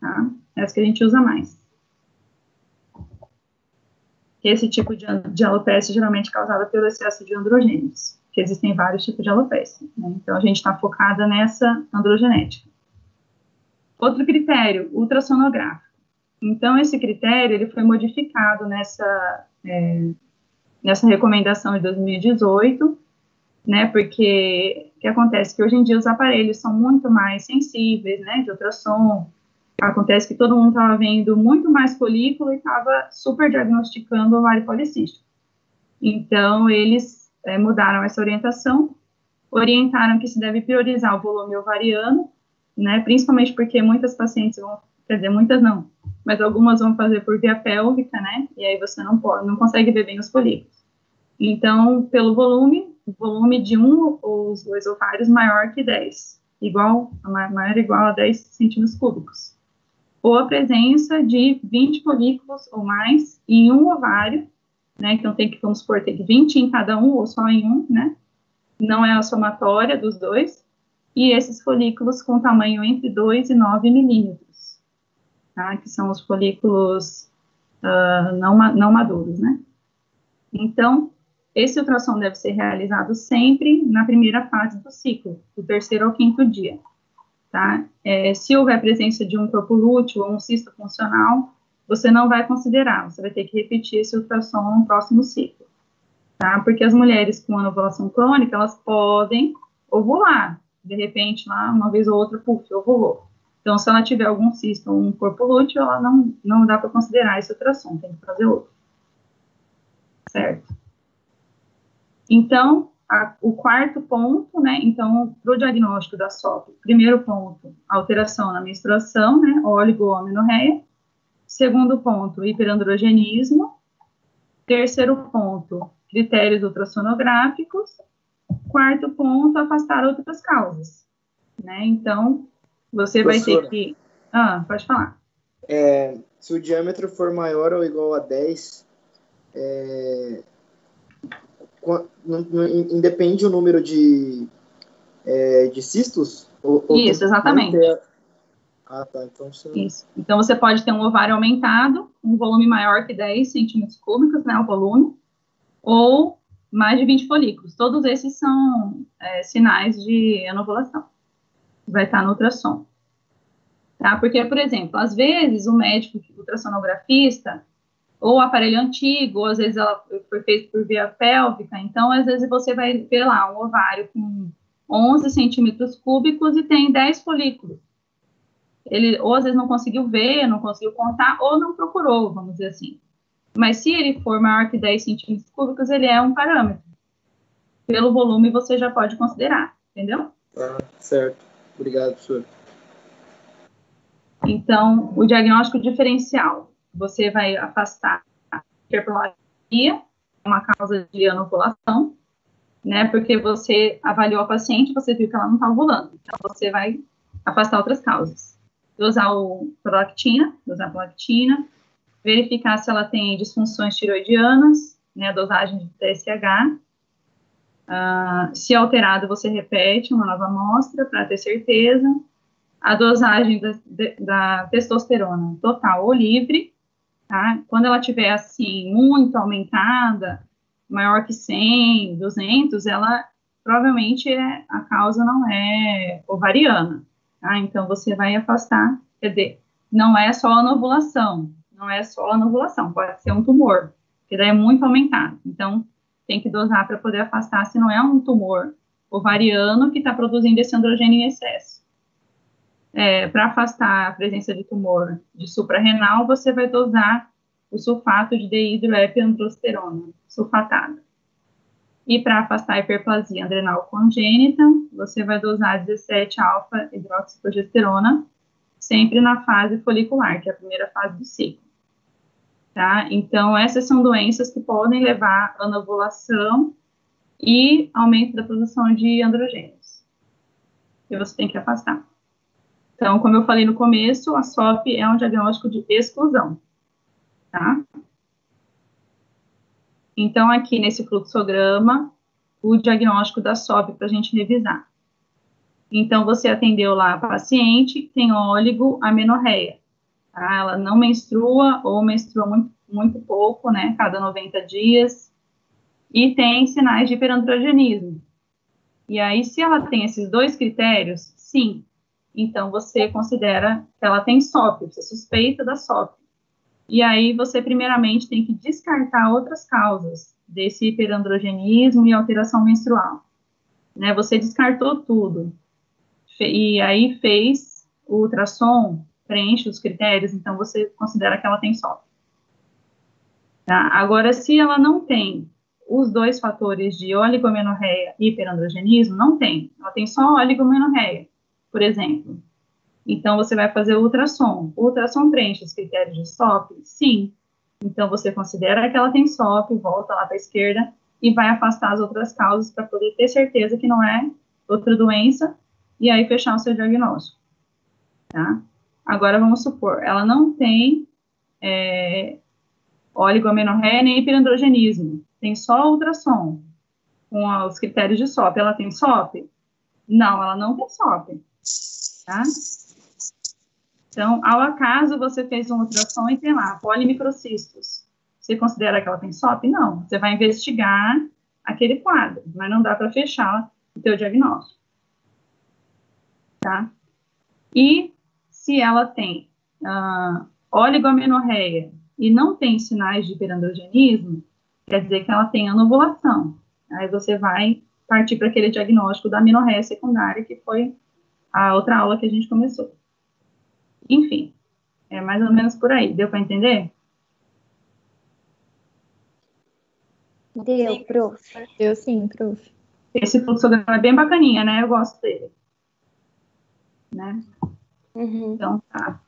S1: Tá? Essa que a gente usa mais. Esse tipo de alopécia geralmente é causada pelo excesso de androgênios, que existem vários tipos de alopécia, né? Então, a gente está focada nessa androgenética. Outro critério, ultrassonográfico. Então, esse critério, ele foi modificado nessa recomendação de 2018, né, porque o que acontece? Que hoje em dia os aparelhos são muito mais sensíveis, né, de ultrassom. Acontece que todo mundo estava vendo muito mais folículo e estava super diagnosticando ovário policístico. Então, eles mudaram essa orientação, orientaram que se deve priorizar o volume ovariano, né, principalmente porque muitas pacientes vão, quer dizer, muitas não, mas algumas vão fazer por via pélvica, né, e aí você não consegue ver bem os folículos. Então, pelo volume, o volume de um ou os 2 ovários maior que 10, maior ou igual a 10 centímetros cúbicos. Ou a presença de 20 folículos ou mais em um ovário, né, então vamos supor, tem 20 em cada um ou só em um, né, não é a somatória dos dois, e esses folículos com tamanho entre 2 e 9 milímetros, tá, que são os folículos não maduros, né. Então, esse ultrassom deve ser realizado sempre na primeira fase do ciclo, do 3º ao 5º dia, tá? Se houver presença de um corpo lúteo ou um cisto funcional, você não vai considerar, você vai ter que repetir esse ultrassom no próximo ciclo, tá? Porque as mulheres com anovulação crônica, elas podem ovular, de repente, lá, uma vez ou outra, ovulou. Então, se ela tiver algum cisto ou um corpo lúteo, ela não dá para considerar esse ultrassom, tem que fazer outro. Certo? Então, o quarto ponto, né, então, para o diagnóstico da SOP, primeiro ponto, alteração na menstruação, né, oligoamenorreia. Segundo ponto, hiperandrogenismo. Terceiro ponto, critérios ultrassonográficos. Quarto ponto, afastar outras causas, né, então, você vai ter que... pode falar.
S8: Se o diâmetro for maior ou igual a 10, independe o número de cistos?
S1: Isso, exatamente.
S8: Tá. Então,
S1: Isso. Então, você pode ter um ovário aumentado, um volume maior que 10 centímetros cúbicos, né, o volume, ou mais de 20 folículos. Todos esses são sinais de anovulação. Vai estar no ultrassom. Tá? Porque, por exemplo, às vezes o médico ultrassonografista, ou aparelho antigo, ou às vezes ela foi feita por via pélvica, então às vezes você vai ver lá um ovário com 11 centímetros cúbicos e tem 10 folículos. Ele ou às vezes não conseguiu ver, não conseguiu contar, ou não procurou, vamos dizer assim. Mas se ele for maior que 10 centímetros cúbicos, ele é um parâmetro. Pelo volume você já pode considerar, entendeu?
S8: Certo. Obrigado, professor.
S1: Então, o diagnóstico diferencial. Você vai afastar a hiperplasia, uma causa de anovulação, né? Porque você avaliou a paciente, você viu que ela não está ovulando. Então, você vai afastar outras causas. Dosar prolactina, verificar se ela tem disfunções tiroidianas, né? A dosagem de TSH. Se alterado, você repete uma nova amostra para ter certeza. A dosagem da testosterona total ou livre, tá? Quando ela tiver, assim, muito aumentada, maior que 100, 200, ela provavelmente a causa não é ovariana, tá? Então, você vai afastar, quer dizer, não é só a ovulação, pode ser um tumor, que daí é muito aumentado. Então, tem que dosar para poder afastar se não é um tumor ovariano que está produzindo esse androgênio em excesso. Para afastar a presença de tumor de suprarrenal, você vai dosar o sulfato de dehidroepiandrosterona, sulfatada. E para afastar a hiperplasia adrenal congênita, você vai dosar 17-alfa-hidroxiprogesterona, sempre na fase folicular, que é a primeira fase do ciclo. Tá? Então, essas são doenças que podem levar a anovulação e aumento da produção de androgênios, que você tem que afastar. Então, como eu falei no começo, a SOP é um diagnóstico de exclusão, tá? Então, aqui nesse fluxograma, o diagnóstico da SOP para a gente revisar. Então, você atendeu lá a paciente que tem oligoamenorreia, tá? Ela não menstrua ou menstrua muito, muito pouco, né, cada 90 dias, e tem sinais de hiperandrogenismo. E aí, se ela tem esses dois critérios, sim, então você considera que ela tem SOP, você suspeita da SOP. E aí você primeiramente tem que descartar outras causas desse hiperandrogenismo e alteração menstrual. Né? Você descartou tudo. E aí fez o ultrassom, preenche os critérios, então você considera que ela tem SOP. Tá? Agora, se ela não tem os dois fatores de oligomenorreia e hiperandrogenismo, não tem. Ela tem só oligomenorreia, por exemplo. Então, você vai fazer o ultrassom. O ultrassom preenche os critérios de SOP? Sim. Então, você considera que ela tem SOP, volta lá para a esquerda e vai afastar as outras causas para poder ter certeza que não é outra doença e aí fechar o seu diagnóstico. Tá? Agora, vamos supor, ela não tem oligomenorreia nem hiperandrogenismo. Tem só ultrassom com os critérios de SOP. Ela tem SOP? Não, ela não tem SOP. Tá? Então, ao acaso, você fez um ultrassom e tem lá, polimicrocistos. Você considera que ela tem SOP? Não. Você vai investigar aquele quadro, mas não dá para fechar o teu diagnóstico. Tá? E se ela tem oligomenorreia e não tem sinais de hiperandrogenismo, quer dizer que ela tem anovulação. Aí você vai partir para aquele diagnóstico da amenorreia secundária, que foi a outra aula que a gente começou. Enfim, é mais ou menos por aí. Deu para entender?
S10: Deu, prof.
S2: Deu sim, prof.
S1: Esse fluxograma é bem bacaninha, né? Eu gosto dele. Né?
S10: Uhum.
S1: Então, tá.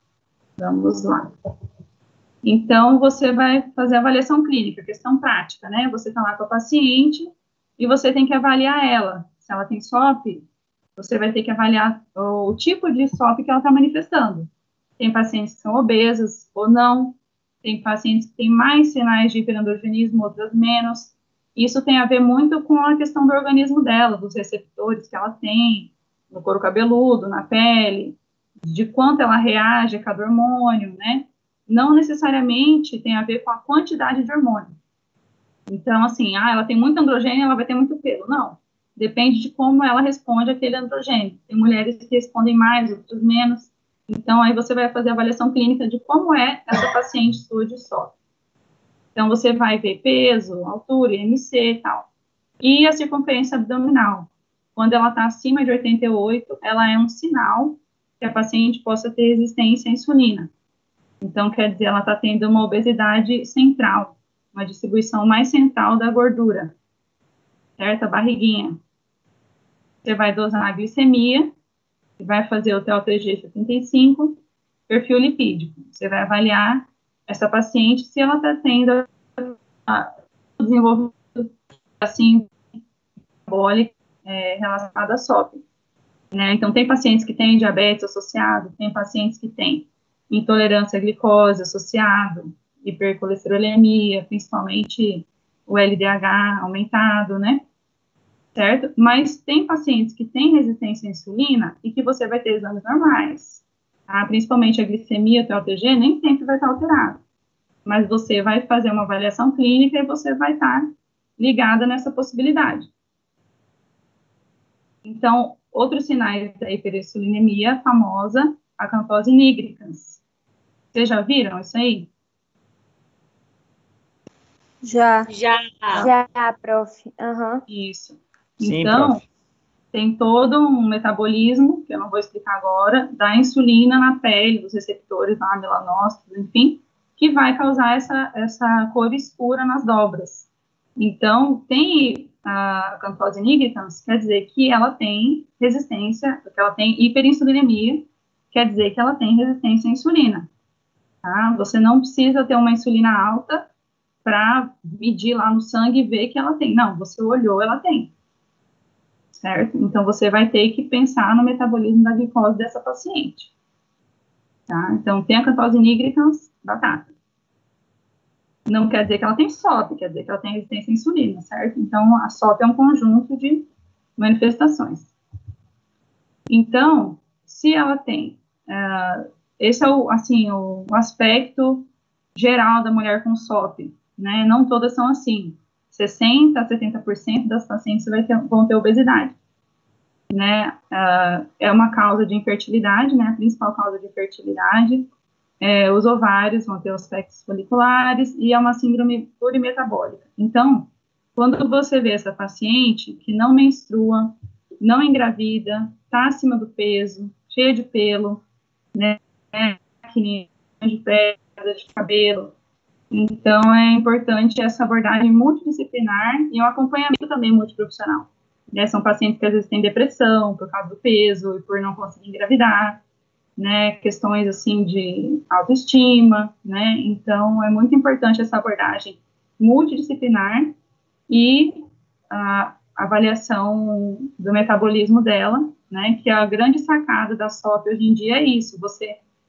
S1: Vamos lá. Então, você vai fazer a avaliação clínica, questão prática, né? Você está lá com a paciente e você tem que avaliar ela. Se ela tem SOP, você vai ter que avaliar o tipo de SOP que ela está manifestando. Tem pacientes que são obesas ou não. Tem pacientes que têm mais sinais de hiperandrogenismo, outras menos. Isso tem a ver muito com a questão do organismo dela, dos receptores que ela tem, no couro cabeludo, na pele, de quanto ela reage a cada hormônio, né? Não necessariamente tem a ver com a quantidade de hormônio. Então, assim, ela tem muito androgênio, ela vai ter muito pelo. Não. Depende de como ela responde àquele androgênio. Tem mulheres que respondem mais, outras menos. Então, aí você vai fazer a avaliação clínica de como é essa paciente sua de SOP. Então, você vai ver peso, altura, IMC e tal. E a circunferência abdominal. Quando ela está acima de 88, ela é um sinal que a paciente possa ter resistência à insulina. Então, quer dizer, ela está tendo uma obesidade central, uma distribuição mais central da gordura, certo? A barriguinha. Você vai dosar a glicemia, vai fazer o TO3G75, perfil lipídico. Você vai avaliar essa paciente se ela está tendo desenvolvimento assim metabólica relacionada à SOP. Né? Então, tem pacientes que têm diabetes associado, tem pacientes que têm intolerância à glicose associado, hipercolesterolemia, principalmente o LDH aumentado, né? Certo? Mas tem pacientes que têm resistência à insulina e que você vai ter exames normais, tá? Principalmente a glicemia, o TOTG, nem sempre vai estar alterado. Mas você vai fazer uma avaliação clínica e você vai estar ligada nessa possibilidade. Então, outros sinais da hiperinsulinemia famosa, acantose nigricans. Vocês já viram isso aí?
S4: Já.
S10: Já, prof. Uhum.
S1: Isso.
S11: Sim,
S1: Então,
S11: prof.
S1: tem todo um metabolismo, que eu não vou explicar agora, da insulina na pele, dos receptores lá, melanócitos, enfim, que vai causar essa cor escura nas dobras. Então, tem a acantose nigricans, quer dizer que ela tem resistência, que ela tem hiperinsulinemia, quer dizer que ela tem resistência à insulina. Tá? Você não precisa ter uma insulina alta para medir lá no sangue e ver que ela tem. Não, você olhou, ela tem. Certo? Então, você vai ter que pensar no metabolismo da glicose dessa paciente. Tá? Então, tem acantose nigricans, batata. Não quer dizer que ela tem SOP, quer dizer que ela tem resistência à insulina, certo? Então, a SOP é um conjunto de manifestações. Então, se ela tem, esse é o aspecto geral da mulher com SOP, né? Não todas são assim. 60% a 70% das pacientes vão ter obesidade, né? É uma causa de infertilidade, né? A principal causa de infertilidade. Os ovários vão ter os aspectos foliculares e é uma síndrome plurimetabólica. Então, quando você vê essa paciente que não menstrua, não engravida, está acima do peso, cheia de pelo, né, acne, de pele, de cabelo, então é importante essa abordagem multidisciplinar e um acompanhamento também multiprofissional. Né, são pacientes que às vezes têm depressão por causa do peso e por não conseguir engravidar, né, questões assim de autoestima, né, então é muito importante essa abordagem multidisciplinar e a avaliação do metabolismo dela, né, que a grande sacada da SOP hoje em dia é isso,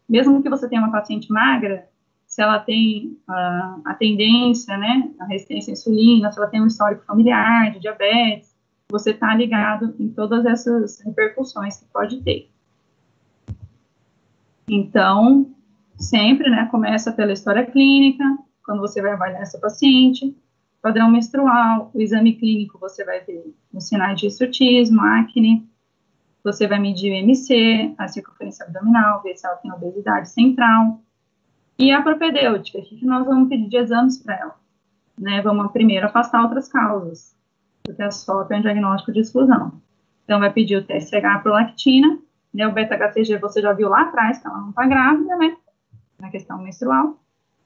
S1: mesmo que você tenha uma paciente magra, se ela tem a tendência, né, a resistência à insulina, se ela tem um histórico familiar de diabetes, você está ligado em todas essas repercussões que pode ter. Então, sempre, né, começa pela história clínica, quando você vai avaliar essa paciente, padrão menstrual, o exame clínico, você vai ver os sinais de hirsutismo, acne, você vai medir o MC, a circunferência abdominal, ver se ela tem obesidade central, e a propedêutica, o que nós vamos pedir de exames para ela? Né, vamos primeiro afastar outras causas, porque a SOP é um diagnóstico de exclusão. Então, vai pedir o TSH prolactina, né, o beta-HCG você já viu lá atrás, que ela não está grávida, né, na questão menstrual,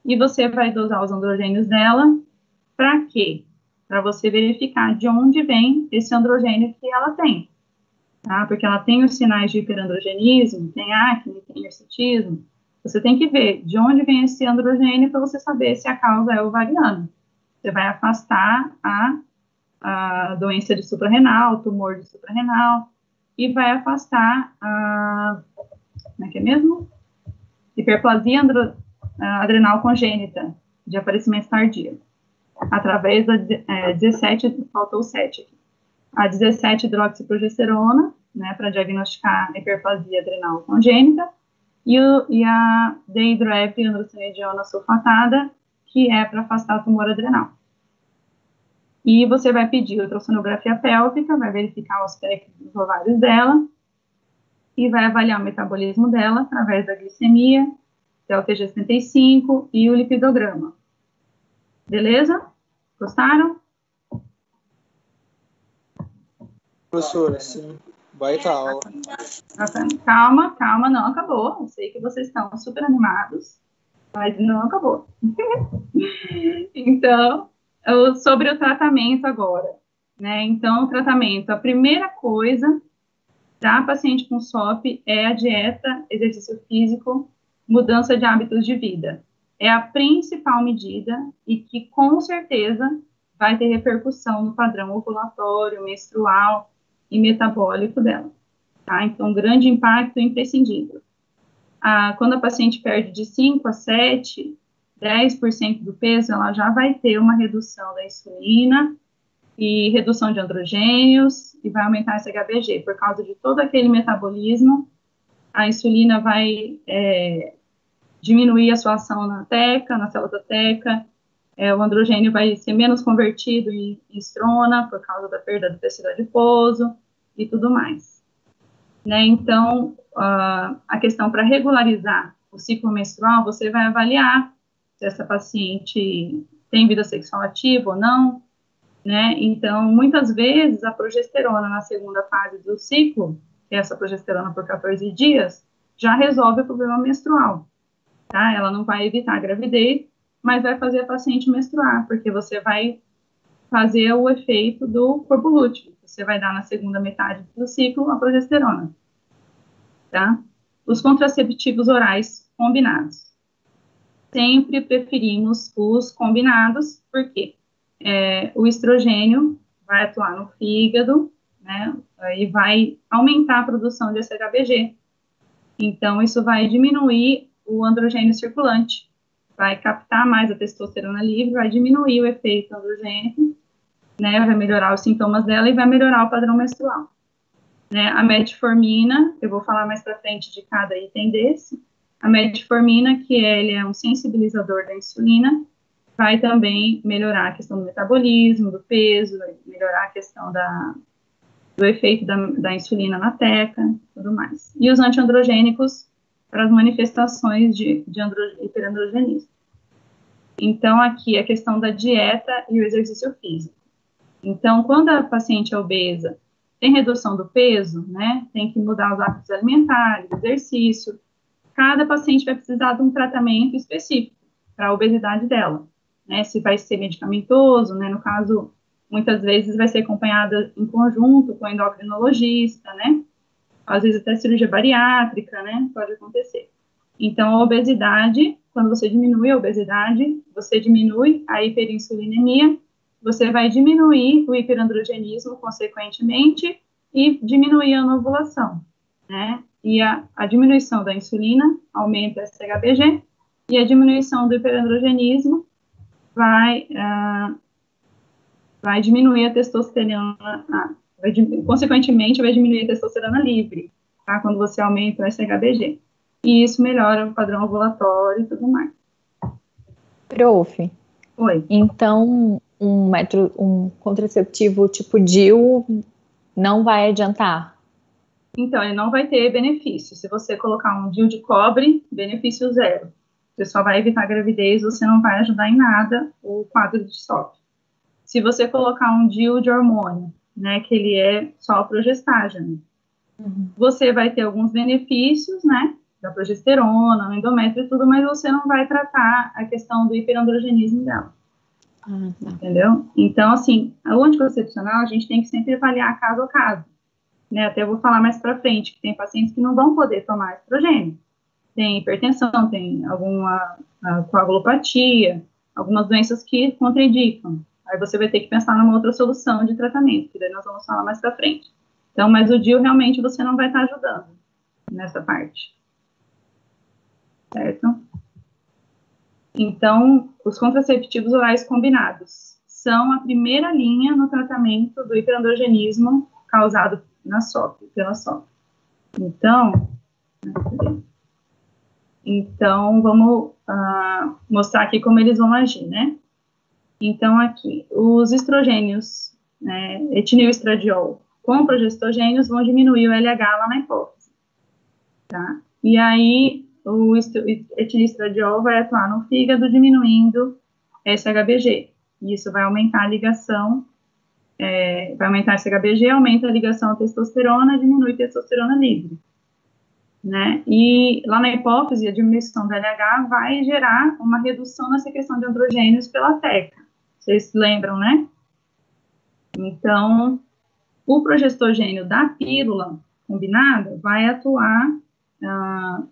S1: e você vai dosar os androgênios dela, para quê? Para você verificar de onde vem esse androgênio que ela tem, tá? Porque ela tem os sinais de hiperandrogenismo, tem acne, tem hirsutismo, você tem que ver de onde vem esse androgênio para você saber se a causa é ovariana. Você vai afastar a doença de suprarrenal, o tumor de suprarrenal, e vai afastar como é que é mesmo? Hiperplasia adrenal congênita, de aparecimento tardio, através da 17, faltou 7 aqui, a 17-hidroxiprogesterona, né, para diagnosticar hiperplasia adrenal congênita, e a dehidroepiandrostenediona sulfatada, que é para afastar o tumor adrenal. E você vai pedir ultrassonografia pélvica, vai verificar o aspecto dos ovários dela, e vai avaliar o metabolismo dela através da glicemia, TLTG75 e o lipidograma. Beleza? Gostaram?
S8: Professora, sim. Baita aula.
S1: Calma, não acabou. Eu sei que vocês estão super animados, mas não acabou. Então, sobre o tratamento agora, né? Então, o tratamento, a primeira coisa para paciente com SOP é a dieta, exercício físico, mudança de hábitos de vida. É a principal medida e que, com certeza, vai ter repercussão no padrão ovulatório, menstrual e metabólico dela, tá? Então, grande impacto imprescindível. Quando a paciente perde de 5 a 7, 10% do peso, ela já vai ter uma redução da insulina e redução de androgênios e vai aumentar esse HBG. Por causa de todo aquele metabolismo, a insulina vai diminuir a sua ação na teca, na célula da teca, o androgênio vai ser menos convertido em estrona por causa da perda do tecido adiposo e tudo mais. Né? Então, a questão para regularizar o ciclo menstrual, você vai avaliar se essa paciente tem vida sexual ativa ou não, né? Então, muitas vezes, a progesterona na segunda fase do ciclo, que é essa progesterona por 14 dias, já resolve o problema menstrual, tá? Ela não vai evitar a gravidez, mas vai fazer a paciente menstruar, porque você vai fazer o efeito do corpo lúteo. Você vai dar na segunda metade do ciclo a progesterona, tá? Os contraceptivos orais combinados. Sempre preferimos os combinados, porque o estrogênio vai atuar no fígado, né, e vai aumentar a produção de SHBG. Então, isso vai diminuir o androgênio circulante, vai captar mais a testosterona livre, vai diminuir o efeito androgênico, né, vai melhorar os sintomas dela e vai melhorar o padrão menstrual. Né, a metformina, eu vou falar mais para frente de cada item desse. A metformina, que ele é um sensibilizador da insulina, vai também melhorar a questão do metabolismo, do peso, vai melhorar a questão do efeito da insulina na teca, tudo mais. E os antiandrogênicos para as manifestações de hiperandrogenismo. Então, aqui a questão da dieta e o exercício físico. Então, quando a paciente é obesa, tem redução do peso, né, tem que mudar os hábitos alimentares, exercício, cada paciente vai precisar de um tratamento específico para a obesidade dela, né, se vai ser medicamentoso, né, no caso, muitas vezes vai ser acompanhada em conjunto com o endocrinologista, né, às vezes até cirurgia bariátrica, né, pode acontecer. Então, a obesidade, quando você diminui a obesidade, você diminui a hiperinsulinemia, você vai diminuir o hiperandrogenismo, consequentemente, e diminuir a anovulação, né? E a diminuição da insulina aumenta o SHBG, e a diminuição do hiperandrogenismo vai diminuir a testosterona, consequentemente, vai diminuir a testosterona livre, tá? Quando você aumenta o SHBG. E isso melhora o padrão ovulatório e tudo mais.
S2: Prof.
S1: Oi.
S2: Então, um contraceptivo tipo DIU não vai adiantar?
S1: Então, ele não vai ter benefício. Se você colocar um DIU de cobre, benefício zero. Você só vai evitar a gravidez, você não vai ajudar em nada o quadro de SOP. Se você colocar um DIU de hormônio, né, que ele é só a progestágeno, você vai ter alguns benefícios, né, da progesterona, no endométrio e tudo, mas você não vai tratar a questão do hiperandrogenismo dela. Entendeu? Então, assim, o anticoncepcional a gente tem que sempre avaliar caso a caso, né? Até eu vou falar mais pra frente, que tem pacientes que não vão poder tomar estrogênio. Tem hipertensão, tem alguma coagulopatia, algumas doenças que contraindicam. Aí você vai ter que pensar numa outra solução de tratamento, que daí nós vamos falar mais pra frente. Então, mas o DIU realmente você não vai estar ajudando nessa parte. Certo? Então, os contraceptivos orais combinados são a primeira linha no tratamento do hiperandrogenismo causado pela SOP. Então vamos mostrar aqui como eles vão agir, né? Então, aqui, os estrogênios, né, etinil e estradiol com progestogênios vão diminuir o LH lá na hipófise, tá? E aí, o etinistradiol vai atuar no fígado, diminuindo SHBG. E isso vai aumentar a ligação, vai aumentar SHBG, aumenta a ligação à testosterona, diminui a testosterona livre. Né? E lá na hipófise, a diminuição do LH vai gerar uma redução na secreção de androgênios pela teca. Vocês se lembram, né? Então, o progestogênio da pílula combinada vai atuar... deixa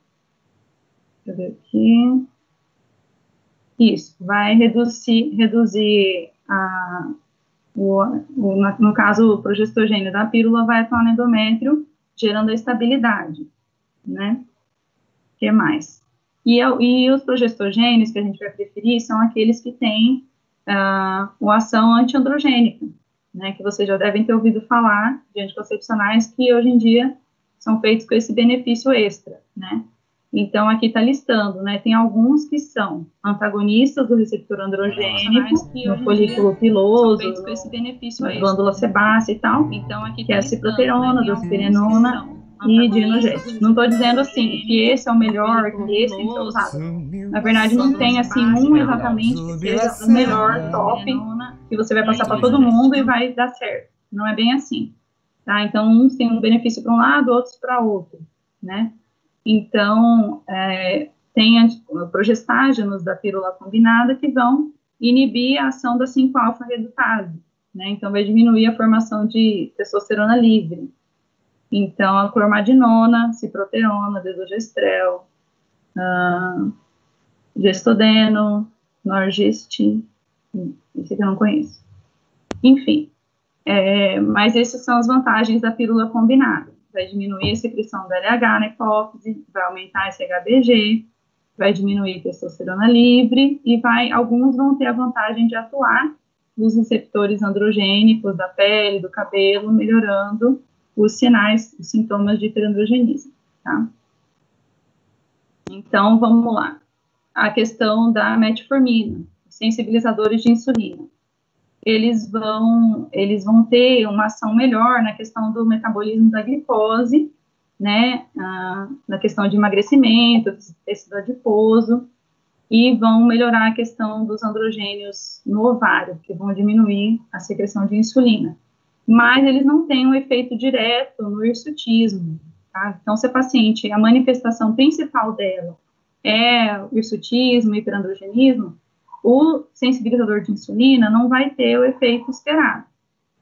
S1: eu ver aqui. Isso, vai reduzir no caso, o progestogênio da pílula vai atuar no endométrio, gerando a estabilidade, né? O que mais? E os progestogênios que a gente vai preferir são aqueles que têm uma ação antiandrogênica, né? Que vocês já devem ter ouvido falar de anticoncepcionais que hoje em dia são feitos com esse benefício extra, né? Então, aqui está listando, né? Tem alguns que são antagonistas do receptor androgênico, no folículo piloso, na glândula sebácea e tal, então, aqui que é a ciproterona, dospirenona e dinogeste. Não estou dizendo, assim, que esse é o melhor, que esse tem que ser usado. Na verdade, não tem, assim, um exatamente que seja o melhor, top, que você vai passar para todo mundo e vai dar certo. Não é bem assim, tá? Então, uns têm um benefício para um lado, outros para outro, né? Então, tem progestágenos da pílula combinada que vão inibir a ação da 5-alfa-redutase, né? Então, vai diminuir a formação de testosterona livre. Então, a clormadinona, ciproterona, desogestrel, gestodeno, norgest, esse aqui eu não conheço. Enfim, mas essas são as vantagens da pílula combinada. Vai diminuir a secreção do LH na hipófise, vai aumentar esse HBG, vai diminuir a testosterona livre e alguns vão ter a vantagem de atuar nos receptores androgênicos da pele, do cabelo, melhorando os sintomas de hiperandrogenismo, tá? Então, vamos lá. A questão da metformina, sensibilizadores de insulina. Eles vão ter uma ação melhor na questão do metabolismo da glicose, né, na questão de emagrecimento, tecido adiposo, e vão melhorar a questão dos androgênios no ovário, que vão diminuir a secreção de insulina. Mas eles não têm um efeito direto no hirsutismo, tá? Então, se a paciente, a manifestação principal dela é o hirsutismo, hiperandrogenismo, o sensibilizador de insulina não vai ter o efeito esperado,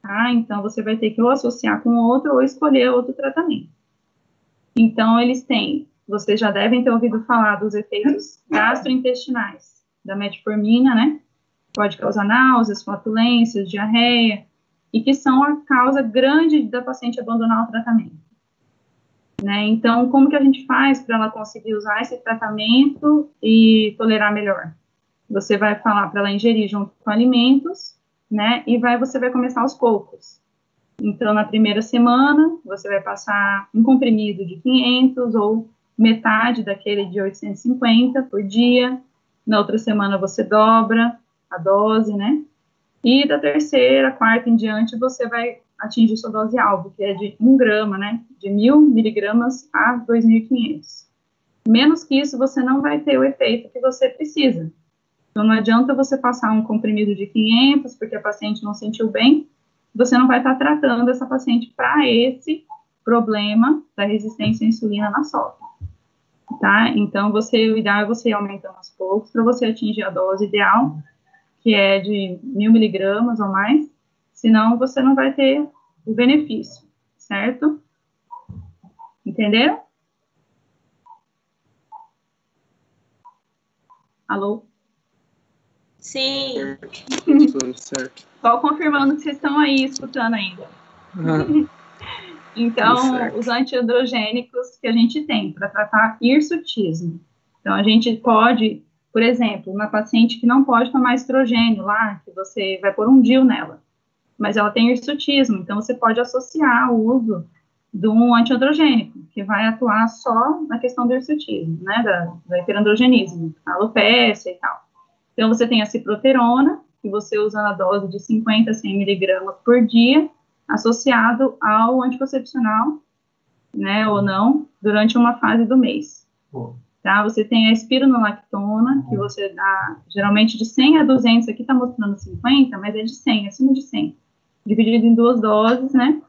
S1: tá? Então, você vai ter que ou associar com outro ou escolher outro tratamento. Então, vocês já devem ter ouvido falar dos efeitos gastrointestinais da metformina, né? Pode causar náuseas, flatulências, diarreia, e que são a causa grande da paciente abandonar o tratamento, né? Então, como que a gente faz para ela conseguir usar esse tratamento e tolerar melhor? Você vai falar para ela ingerir junto com alimentos, né? E você vai começar aos poucos. Então, na primeira semana, você vai passar um comprimido de 500 ou metade daquele de 850 por dia. Na outra semana, você dobra a dose, né? E da terceira, quarta em diante, você vai atingir sua dose-alvo, que é de 1 grama, né? De 1.000 miligramas a 2.500. Menos que isso, você não vai ter o efeito que você precisa. Então, não adianta você passar um comprimido de 500, porque a paciente não sentiu bem, você não vai estar tratando essa paciente para esse problema da resistência à insulina na SOP, tá? Então, o ideal é você ir aumentando aos poucos para você atingir a dose ideal, que é de 1.000 miligramas ou mais, senão você não vai ter o benefício, certo? Entenderam? Alô?
S7: Sim.
S8: Certo.
S1: Só confirmando que vocês estão aí escutando ainda. Então, os antiandrogênicos que a gente tem para tratar hirsutismo. Então, a gente pode, por exemplo, uma paciente que não pode tomar estrogênio lá, que você vai pôr um DIU nela, mas ela tem hirsutismo, então você pode associar o uso de um antiandrogênico, que vai atuar só na questão do hirsutismo, né, da hiperandrogenismo, alopécia e tal. Então, você tem a ciproterona, que você usa na dose de 50 a 100 miligramas por dia, associado ao anticoncepcional, né, ou não, durante uma fase do mês. Tá? Você tem a espironolactona, que você dá, geralmente, de 100 a 200, aqui está mostrando 50, mas é de 100, acima de 100, dividido em 2 doses, né,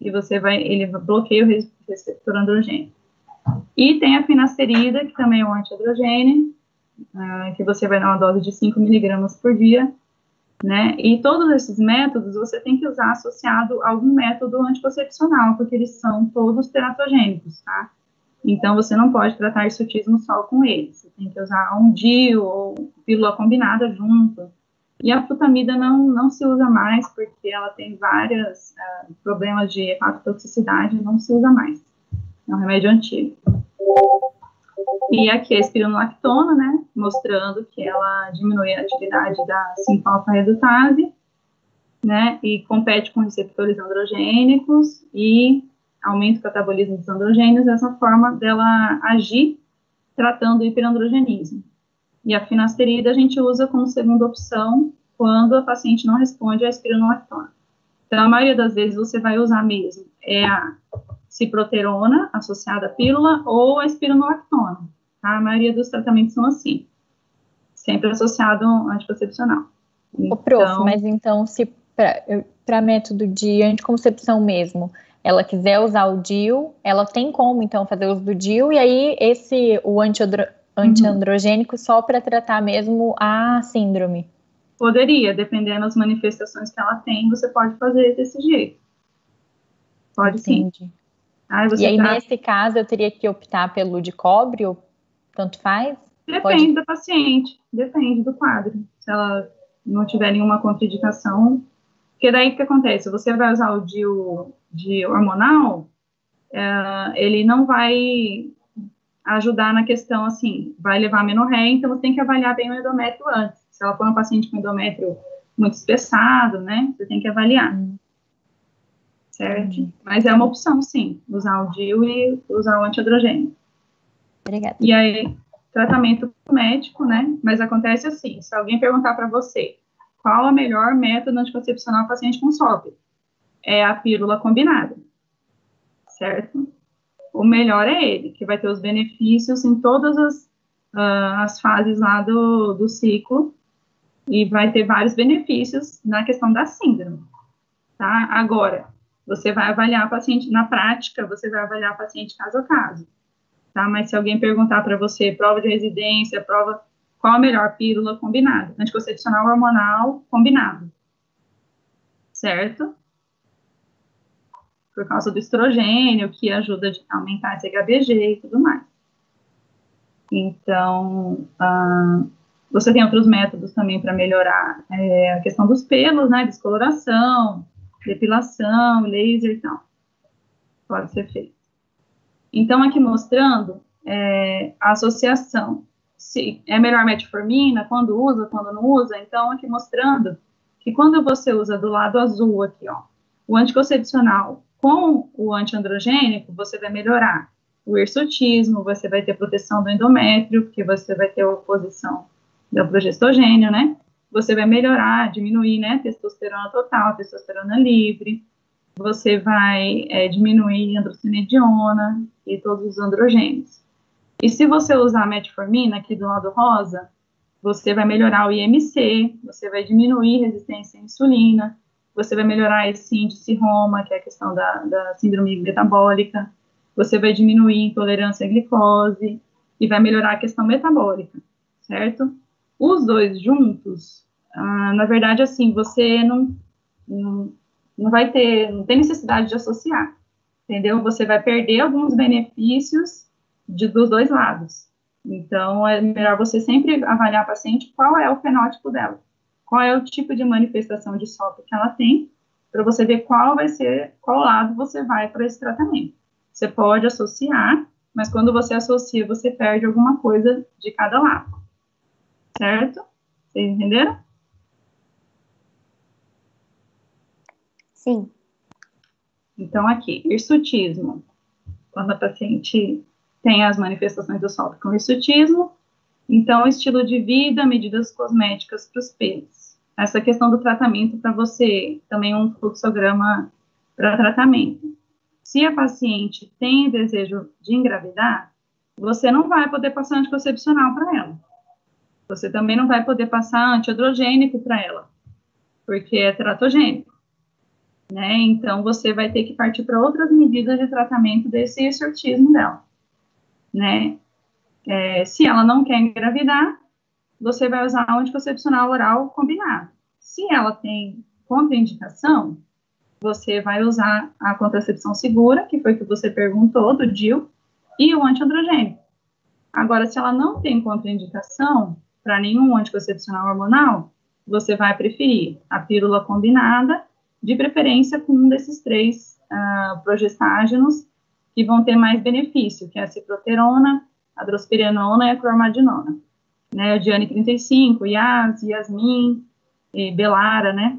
S1: e ele bloqueia o receptor androgênico. E tem a finasterida, que também é um antiandrogênio, que você vai dar uma dose de 5 miligramas por dia, né, e todos esses métodos você tem que usar associado a algum método anticoncepcional, porque eles são todos teratogênicos, tá? Então, você não pode tratar hirsutismo só com eles, você tem que usar um DIU ou pílula combinada junto, E a flutamida não se usa mais, porque ela tem vários problemas de hepatotoxicidade, não se usa mais. É um remédio antigo. E aqui a espironolactona, né, mostrando que ela diminui a atividade da 5-alfa-redutase, né, e compete com receptores androgênicos e aumenta o catabolismo dos androgênios, essa forma dela agir tratando o hiperandrogenismo. E a finasterida a gente usa como segunda opção quando a paciente não responde à espironolactona. Então, a maioria das vezes você vai usar mesmo a ciproterona associada à pílula ou a espironolactona. Tá? A maioria dos tratamentos são assim, sempre associado ao anticoncepcional.
S2: Ô, prof, mas então, se para método de anticoncepção mesmo, ela quiser usar o DIU, ela tem como, então, fazer uso do DIU, e aí o antiandrogênico só para tratar mesmo a síndrome?
S1: Poderia, dependendo das manifestações que ela tem, você pode fazer desse jeito. Pode. Entendi. Sim.
S2: E aí, nesse caso, eu teria que optar pelo de cobre, ou tanto faz?
S1: Depende da paciente, depende do quadro. Se ela não tiver nenhuma contraindicação, porque daí o que acontece? Você vai usar o DIU de hormonal, ele não vai ajudar na questão, assim, vai levar a menorreia, então você tem que avaliar bem o endométrio antes. Se ela for uma paciente com endométrio muito espessado, né, você tem que avaliar. Certo? Mas é uma opção, sim, usar o DIU e usar o antiandrogênico.
S2: Obrigada.
S1: E aí, tratamento médico, né, mas acontece assim, se alguém perguntar para você qual a melhor método anticoncepcional para paciente com SOP, é a pílula combinada, certo? O melhor é ele, que vai ter os benefícios em todas as fases lá do ciclo, e vai ter vários benefícios na questão da síndrome, tá? Agora, você vai avaliar a paciente, na prática, você vai avaliar a paciente caso a caso, tá? Mas se alguém perguntar para você, prova de residência, qual a melhor pílula combinada? Anticoncepcional hormonal combinado, certo? Por causa do estrogênio, que ajuda a aumentar esse HBG e tudo mais. Então, você tem outros métodos também para melhorar a questão dos pelos, né, descoloração, depilação, laser e tal. Pode ser feito. Então, aqui mostrando a associação. Se é melhor metformina, quando usa, quando não usa. Então, aqui mostrando que quando você usa do lado azul aqui, ó, o anticoncepcional com o antiandrogênico, você vai melhorar o hirsutismo, você vai ter proteção do endométrio, porque você vai ter a oposição do progestogênio, né? Você vai melhorar, diminuir, né, testosterona total, testosterona livre, você vai diminuir a androstenediona e todos os androgênios. E se você usar a metformina, aqui do lado rosa, você vai melhorar o IMC, você vai diminuir a resistência à insulina, você vai melhorar esse índice ROMA, que é a questão da síndrome metabólica, você vai diminuir a intolerância à glicose e vai melhorar a questão metabólica, certo? Os dois juntos, na verdade, assim, você não vai ter, não tem necessidade de associar, entendeu? Você vai perder alguns benefícios dos dois lados. Então, é melhor você sempre avaliar a paciente qual é o fenótipo dela, qual é o tipo de manifestação de SOP que ela tem, para você ver qual lado você vai para esse tratamento. Você pode associar, mas quando você associa, você perde alguma coisa de cada lado. Certo? Vocês entenderam?
S10: Sim.
S1: Então, aqui, hirsutismo. Quando a paciente tem as manifestações do SOP com hirsutismo, então, estilo de vida, medidas cosméticas para os pelos. Essa questão do tratamento para você, também um fluxograma para tratamento. Se a paciente tem desejo de engravidar, você não vai poder passar anticoncepcional para ela. Você também não vai poder passar antiandrogênico para ela, porque é teratogênico, né? Então, você vai ter que partir para outras medidas de tratamento desse hirsutismo dela, né? Se ela não quer engravidar, você vai usar o anticoncepcional oral combinado. Se ela tem contraindicação, você vai usar a contracepção segura, que foi o que você perguntou, do DIU, e o antiandrogênico. Agora, se ela não tem contraindicação para nenhum anticoncepcional hormonal, você vai preferir? A pílula combinada, de preferência com um desses 3 progestágenos que vão ter mais benefício, que é a cicloterona, a drospirenona e a clormadinona. Né, o Diane 35, Yas, Yasmin, e Belara, né?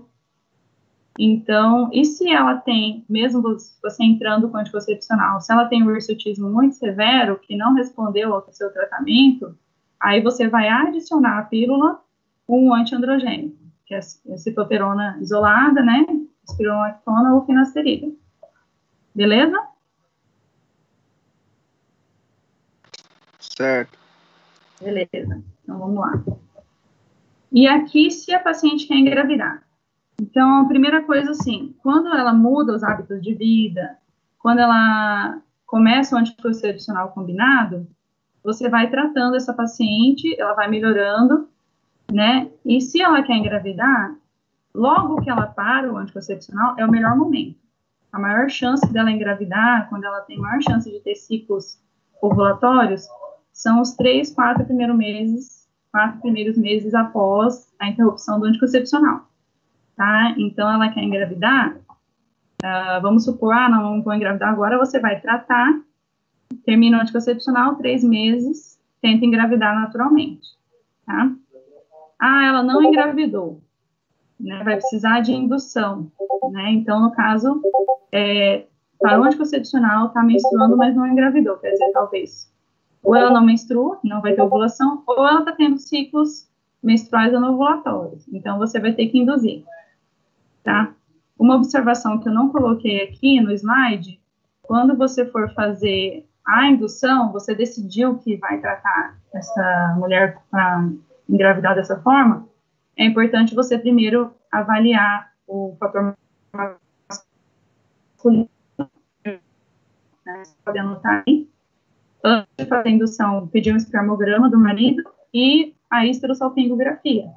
S1: Então, e se ela tem, mesmo você entrando com anticoncepcional, se ela tem um hirsutismo muito severo, que não respondeu ao seu tratamento, aí você vai adicionar a pílula com um antiandrogênico, que é a citoterona isolada, né? Espironolactona ou finasterida. Beleza?
S8: Certo.
S1: Beleza. Então, vamos lá. E aqui, se a paciente quer engravidar. Então, a primeira coisa, assim, quando ela muda os hábitos de vida, quando ela começa o anticoncepcional combinado, você vai tratando essa paciente, ela vai melhorando, né? E se ela quer engravidar, logo que ela para o anticoncepcional, é o melhor momento. A maior chance dela engravidar, quando ela tem maior chance de ter ciclos ovulatórios, são os 3, 4 primeiros meses após a interrupção do anticoncepcional, tá? Então, ela quer engravidar, vamos supor, não vou engravidar agora, você vai tratar, termina o anticoncepcional, 3 meses, tenta engravidar naturalmente, tá? Ela não engravidou, né? Vai precisar de indução, né? Então, no caso, parou o anticoncepcional, tá menstruando, mas não engravidou, quer dizer, talvez ou ela não menstrua, não vai ter ovulação, ou ela está tendo ciclos menstruais anovulatórios. Então, você vai ter que induzir, tá? Uma observação que eu não coloquei aqui no slide, quando você for fazer a indução, você decidiu que vai tratar essa mulher para engravidar dessa forma, é importante você primeiro avaliar o fator masculino, né? Você pode anotar aí. Antes de fazer a indução, pedir um espermograma do marido e a histerosalpingografia.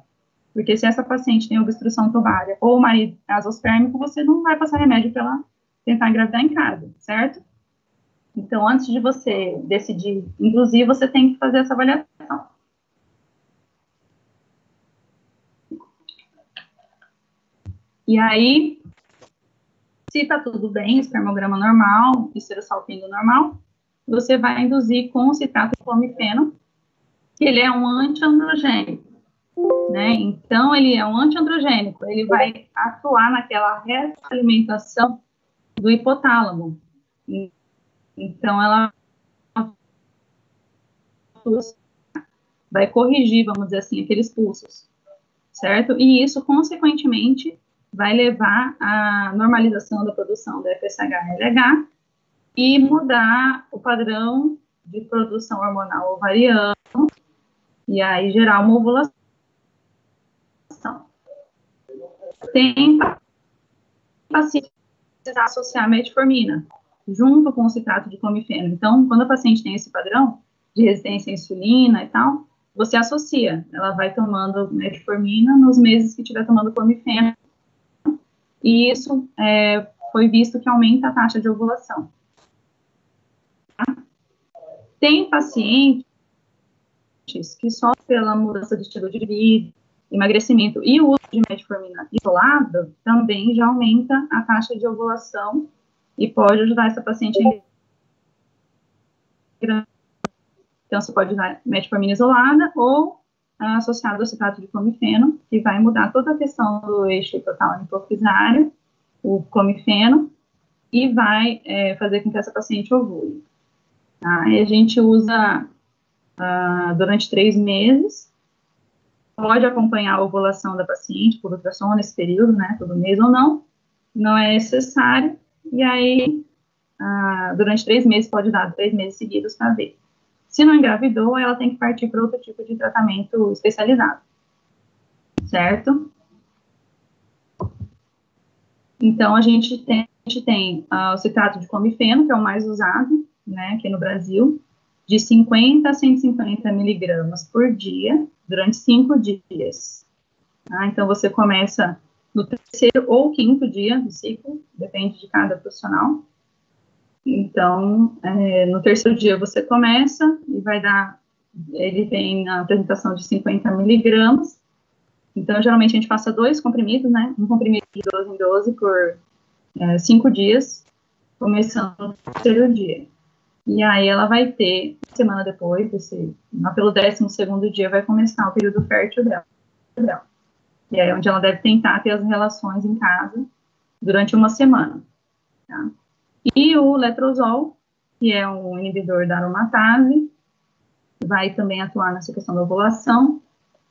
S1: Porque se essa paciente tem obstrução tubária ou o marido é azospérmico, você não vai passar remédio para ela tentar engravidar em casa, certo? Então, antes de você decidir induzir, você tem que fazer essa avaliação. E aí, se está tudo bem, espermograma normal, histerosalpingo normal, você vai induzir com o citrato de clomifeno, que ele é um antiandrogênico, né? Então, ele é um antiandrogênico, ele vai atuar naquela realimentação do hipotálamo. Então, ela vai corrigir, vamos dizer assim, aqueles pulsos, certo? E isso, consequentemente, vai levar à normalização da produção da FSH-LH e mudar o padrão de produção hormonal ovariana e aí gerar uma ovulação. Tem pacientes que precisam associar metformina junto com o citrato de clomifeno. Então, quando a paciente tem esse padrão de resistência à insulina e tal, você associa. Ela vai tomando metformina nos meses que estiver tomando clomifeno. E isso foi visto que aumenta a taxa de ovulação. Tá? Tem pacientes que sofrem pela mudança de estilo de vida, emagrecimento e o uso de metformina isolado também já aumenta a taxa de ovulação e pode ajudar essa paciente a engravidar. Então, você pode usar metformina isolada ou associado ao citrato de clomifeno, que vai mudar toda a questão do eixo hipotálamo-hipofisário, o clomifeno, e vai fazer com que essa paciente ovule. Tá? E a gente usa durante 3 meses, pode acompanhar a ovulação da paciente por ultrassom nesse período, né, todo mês ou não é necessário, e aí, durante 3 meses, pode dar 3 meses seguidos para ver. Se não engravidou, ela tem que partir para outro tipo de tratamento especializado, certo? Então, a gente tem o citrato de clomifeno, que é o mais usado, né, aqui no Brasil, de 50 a 150 miligramas por dia, durante 5 dias. Tá? Então, você começa no 3º ou 5º dia do ciclo, depende de cada profissional. Então, no 3º dia você começa e vai dar, ele tem a apresentação de 50 miligramas, Então, geralmente, a gente passa 2 comprimidos, né? Um comprimido de 12 em 12 por 5 dias, começando no terceiro dia. E aí ela vai ter, uma semana depois, pelo 12º dia, vai começar o período fértil dela. E aí é onde ela deve tentar ter as relações em casa durante uma semana. Tá? E o letrozol, que é um inibidor da aromatase, vai também atuar nessa questão da ovulação,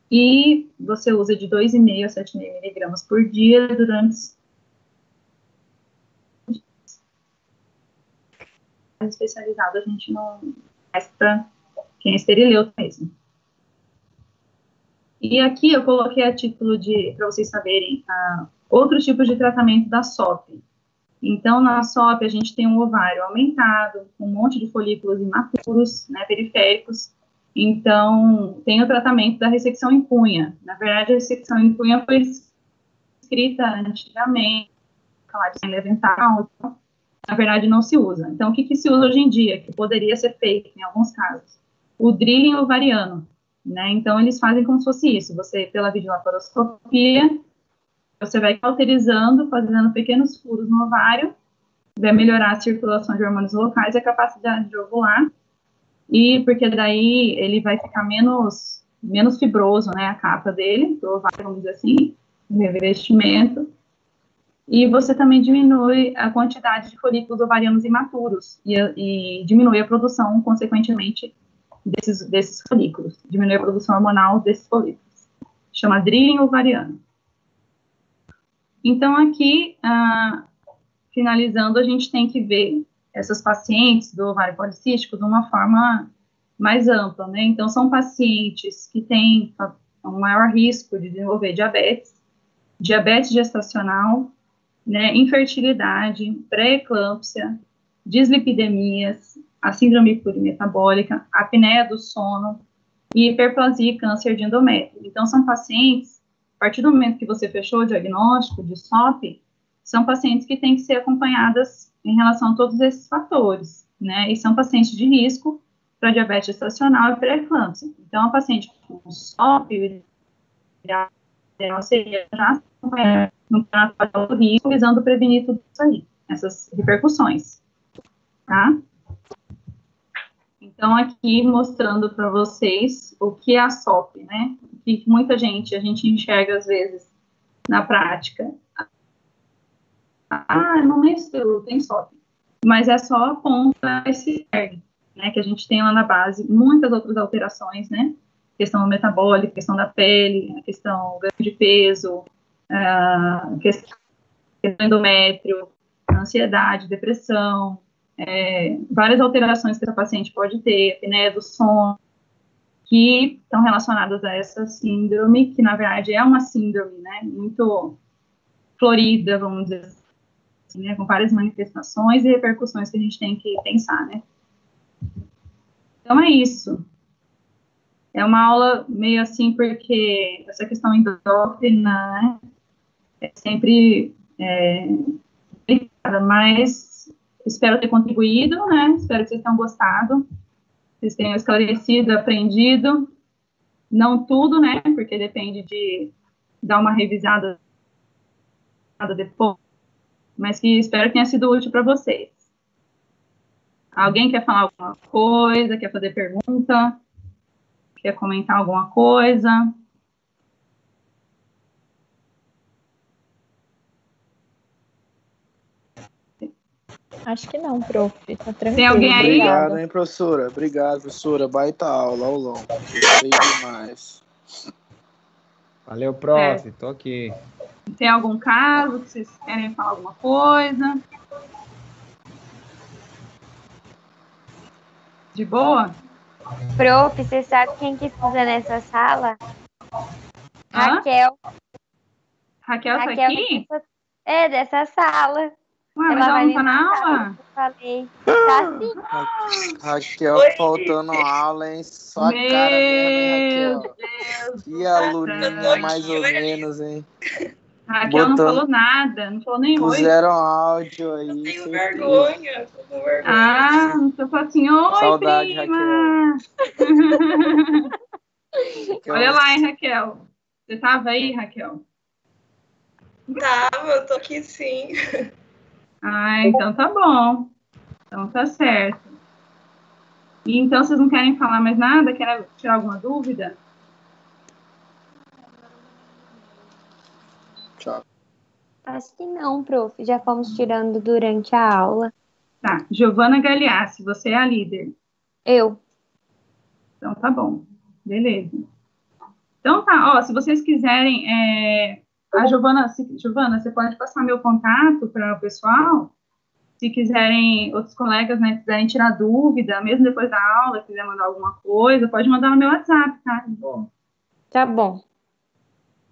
S1: e você usa de 2,5 a 7,5 miligramas por dia durante especializado, a gente não faz para quem é esterileuta mesmo. E aqui eu coloquei a título para vocês saberem, outros tipos de tratamento da SOP. Então, na SOP, a gente tem um ovário aumentado, com um monte de folículos imaturos, né, periféricos. Então, tem o tratamento da ressecção em punha. Na verdade, a ressecção em punha foi escrita antigamente, falar de levental, na verdade, não se usa. Então, o que se usa hoje em dia, que poderia ser feito em alguns casos? O drilling ovariano, né? Então, eles fazem como se fosse isso. Você, pela videolaparoscopia, você vai cauterizando, fazendo pequenos furos no ovário, vai melhorar a circulação de hormônios locais e a capacidade de ovular, e porque daí ele vai ficar menos fibroso, né, a capa dele, do ovário, vamos dizer assim, o revestimento, e você também diminui a quantidade de folículos ovarianos imaturos, e diminui a produção, consequentemente, desses folículos, diminui a produção hormonal desses folículos. Chama drilling ovariano. Então, aqui, finalizando, a gente tem que ver essas pacientes do ovário policístico de uma forma mais ampla, né? Então, são pacientes que têm um maior risco de desenvolver diabetes gestacional, né, infertilidade, pré-eclâmpsia, dislipidemias, a síndrome plurimetabólica, a apneia do sono e hiperplasia e câncer de endométrio. Então, são pacientes, a partir do momento que você fechou o diagnóstico de SOP, são pacientes que têm que ser acompanhadas em relação a todos esses fatores, né, e são pacientes de risco para diabetes gestacional e pré-eclâmpsia. Então, a paciente com SOP, ela seria já acompanhada no tratamento do risco, visando prevenir tudo isso aí, essas repercussões, tá? Então, aqui mostrando para vocês o que é a SOP, né? Que muita gente, a gente enxerga às vezes na prática. Não menstruo, tem SOP. Mas é só a ponta iceberg, né? Que a gente tem lá na base muitas outras alterações, né? Questão metabólica, questão da pele, a questão ganho de peso, questão do endométrio, ansiedade, depressão, várias alterações que a paciente pode ter, apneia do sono, que estão relacionadas a essa síndrome, que na verdade é uma síndrome, né, muito florida, vamos dizer assim, né, com várias manifestações e repercussões que a gente tem que pensar, né. Então é isso. É uma aula meio assim, porque essa questão endócrina, né, é sempre complicada, mas espero ter contribuído, né, espero que vocês tenham gostado, vocês tenham esclarecido, aprendido, não tudo, né, porque depende de dar uma revisada depois, mas que espero que tenha sido útil para vocês. Alguém quer falar alguma coisa, quer fazer pergunta, quer comentar alguma coisa?
S2: Acho que não, prof. Tá tranquilo.
S1: Tem alguém aí?
S8: Obrigado, hein, professora. Obrigado, professora. Baita aula, aulão. Gostei demais.
S11: Valeu, prof. Tô aqui.
S1: Tem algum caso que vocês querem falar alguma coisa? De boa?
S10: Prof, você sabe quem que estuda nessa sala? Raquel.
S1: Raquel tá aqui?
S10: Dessa sala.
S1: Ué, mas ela não tá na aula?
S10: Falei. Tá sim.
S8: Raquel faltando aula, hein? Só a cara mesmo, hein, Raquel? E a aluninha, mais ou menos, hein?
S1: Raquel não falou nada, não falou nem oi.
S8: Puseram áudio aí.
S7: Tenho vergonha, tô com vergonha.
S1: Não falou assim, oi,
S8: saudade,
S1: prima.
S8: Raquel.
S1: Olha lá, hein, Raquel. Você estava aí, Raquel?
S7: Tava, eu tô aqui sim.
S1: Ah, então tá bom. Então tá certo. E então vocês não querem falar mais nada? Querem tirar alguma dúvida?
S8: Tchau.
S10: Acho que não, prof. Já fomos tirando durante a aula.
S1: Tá. Giovana Galeassi, você é a líder.
S10: Eu.
S1: Então tá bom. Beleza. Então tá, ó, se vocês quiserem, a Giovana, Giovana, você pode passar meu contato para o pessoal? Se quiserem, outros colegas, né, quiserem tirar dúvida, mesmo depois da aula, quiser mandar alguma coisa, pode mandar no meu WhatsApp, tá? Bom,
S10: Tá bom.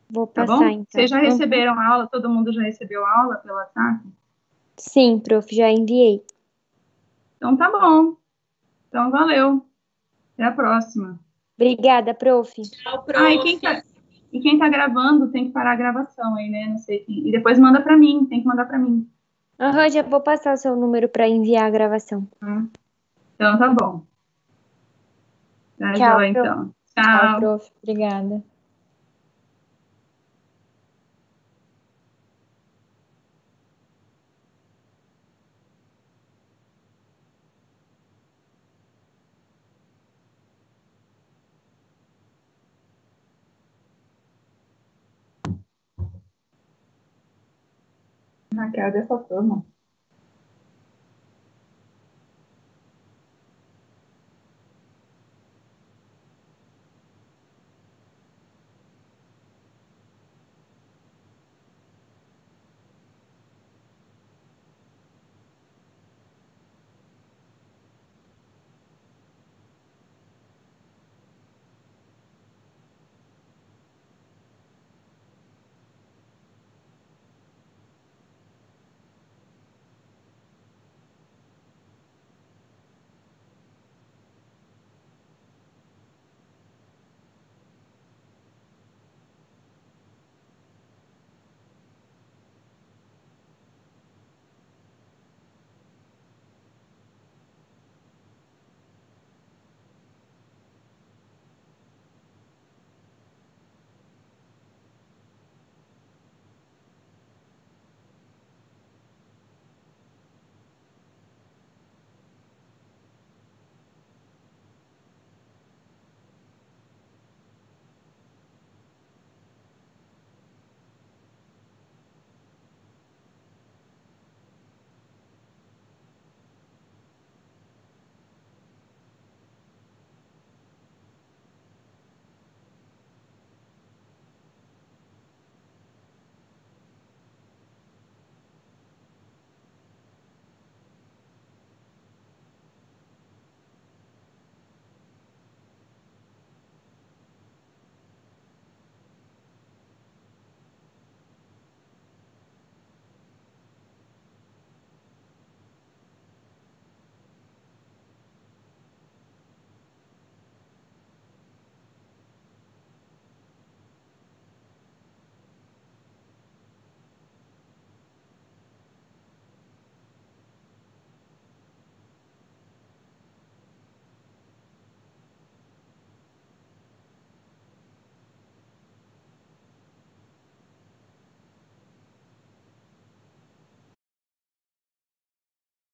S10: Vou
S1: tá
S10: passar,
S1: bom?
S10: então.
S1: Vocês já receberam a aula? Todo mundo já recebeu a aula pelo WhatsApp?
S10: Sim, prof, já enviei.
S1: Então tá bom. Então valeu. Até a próxima.
S10: Obrigada, prof.
S7: Tchau, prof.
S1: Ah, e quem tá gravando tem que parar a gravação aí, né? Não sei quem. E depois manda para mim, tem que mandar para mim.
S10: Aham, já vou passar o seu número para enviar a gravação.
S1: Então tá bom. Tá
S10: Tchau,
S1: joia,
S10: prof.
S1: então.
S2: Tchau,
S1: Tchau.
S2: prof. Obrigada.
S1: Raquel dessa turma.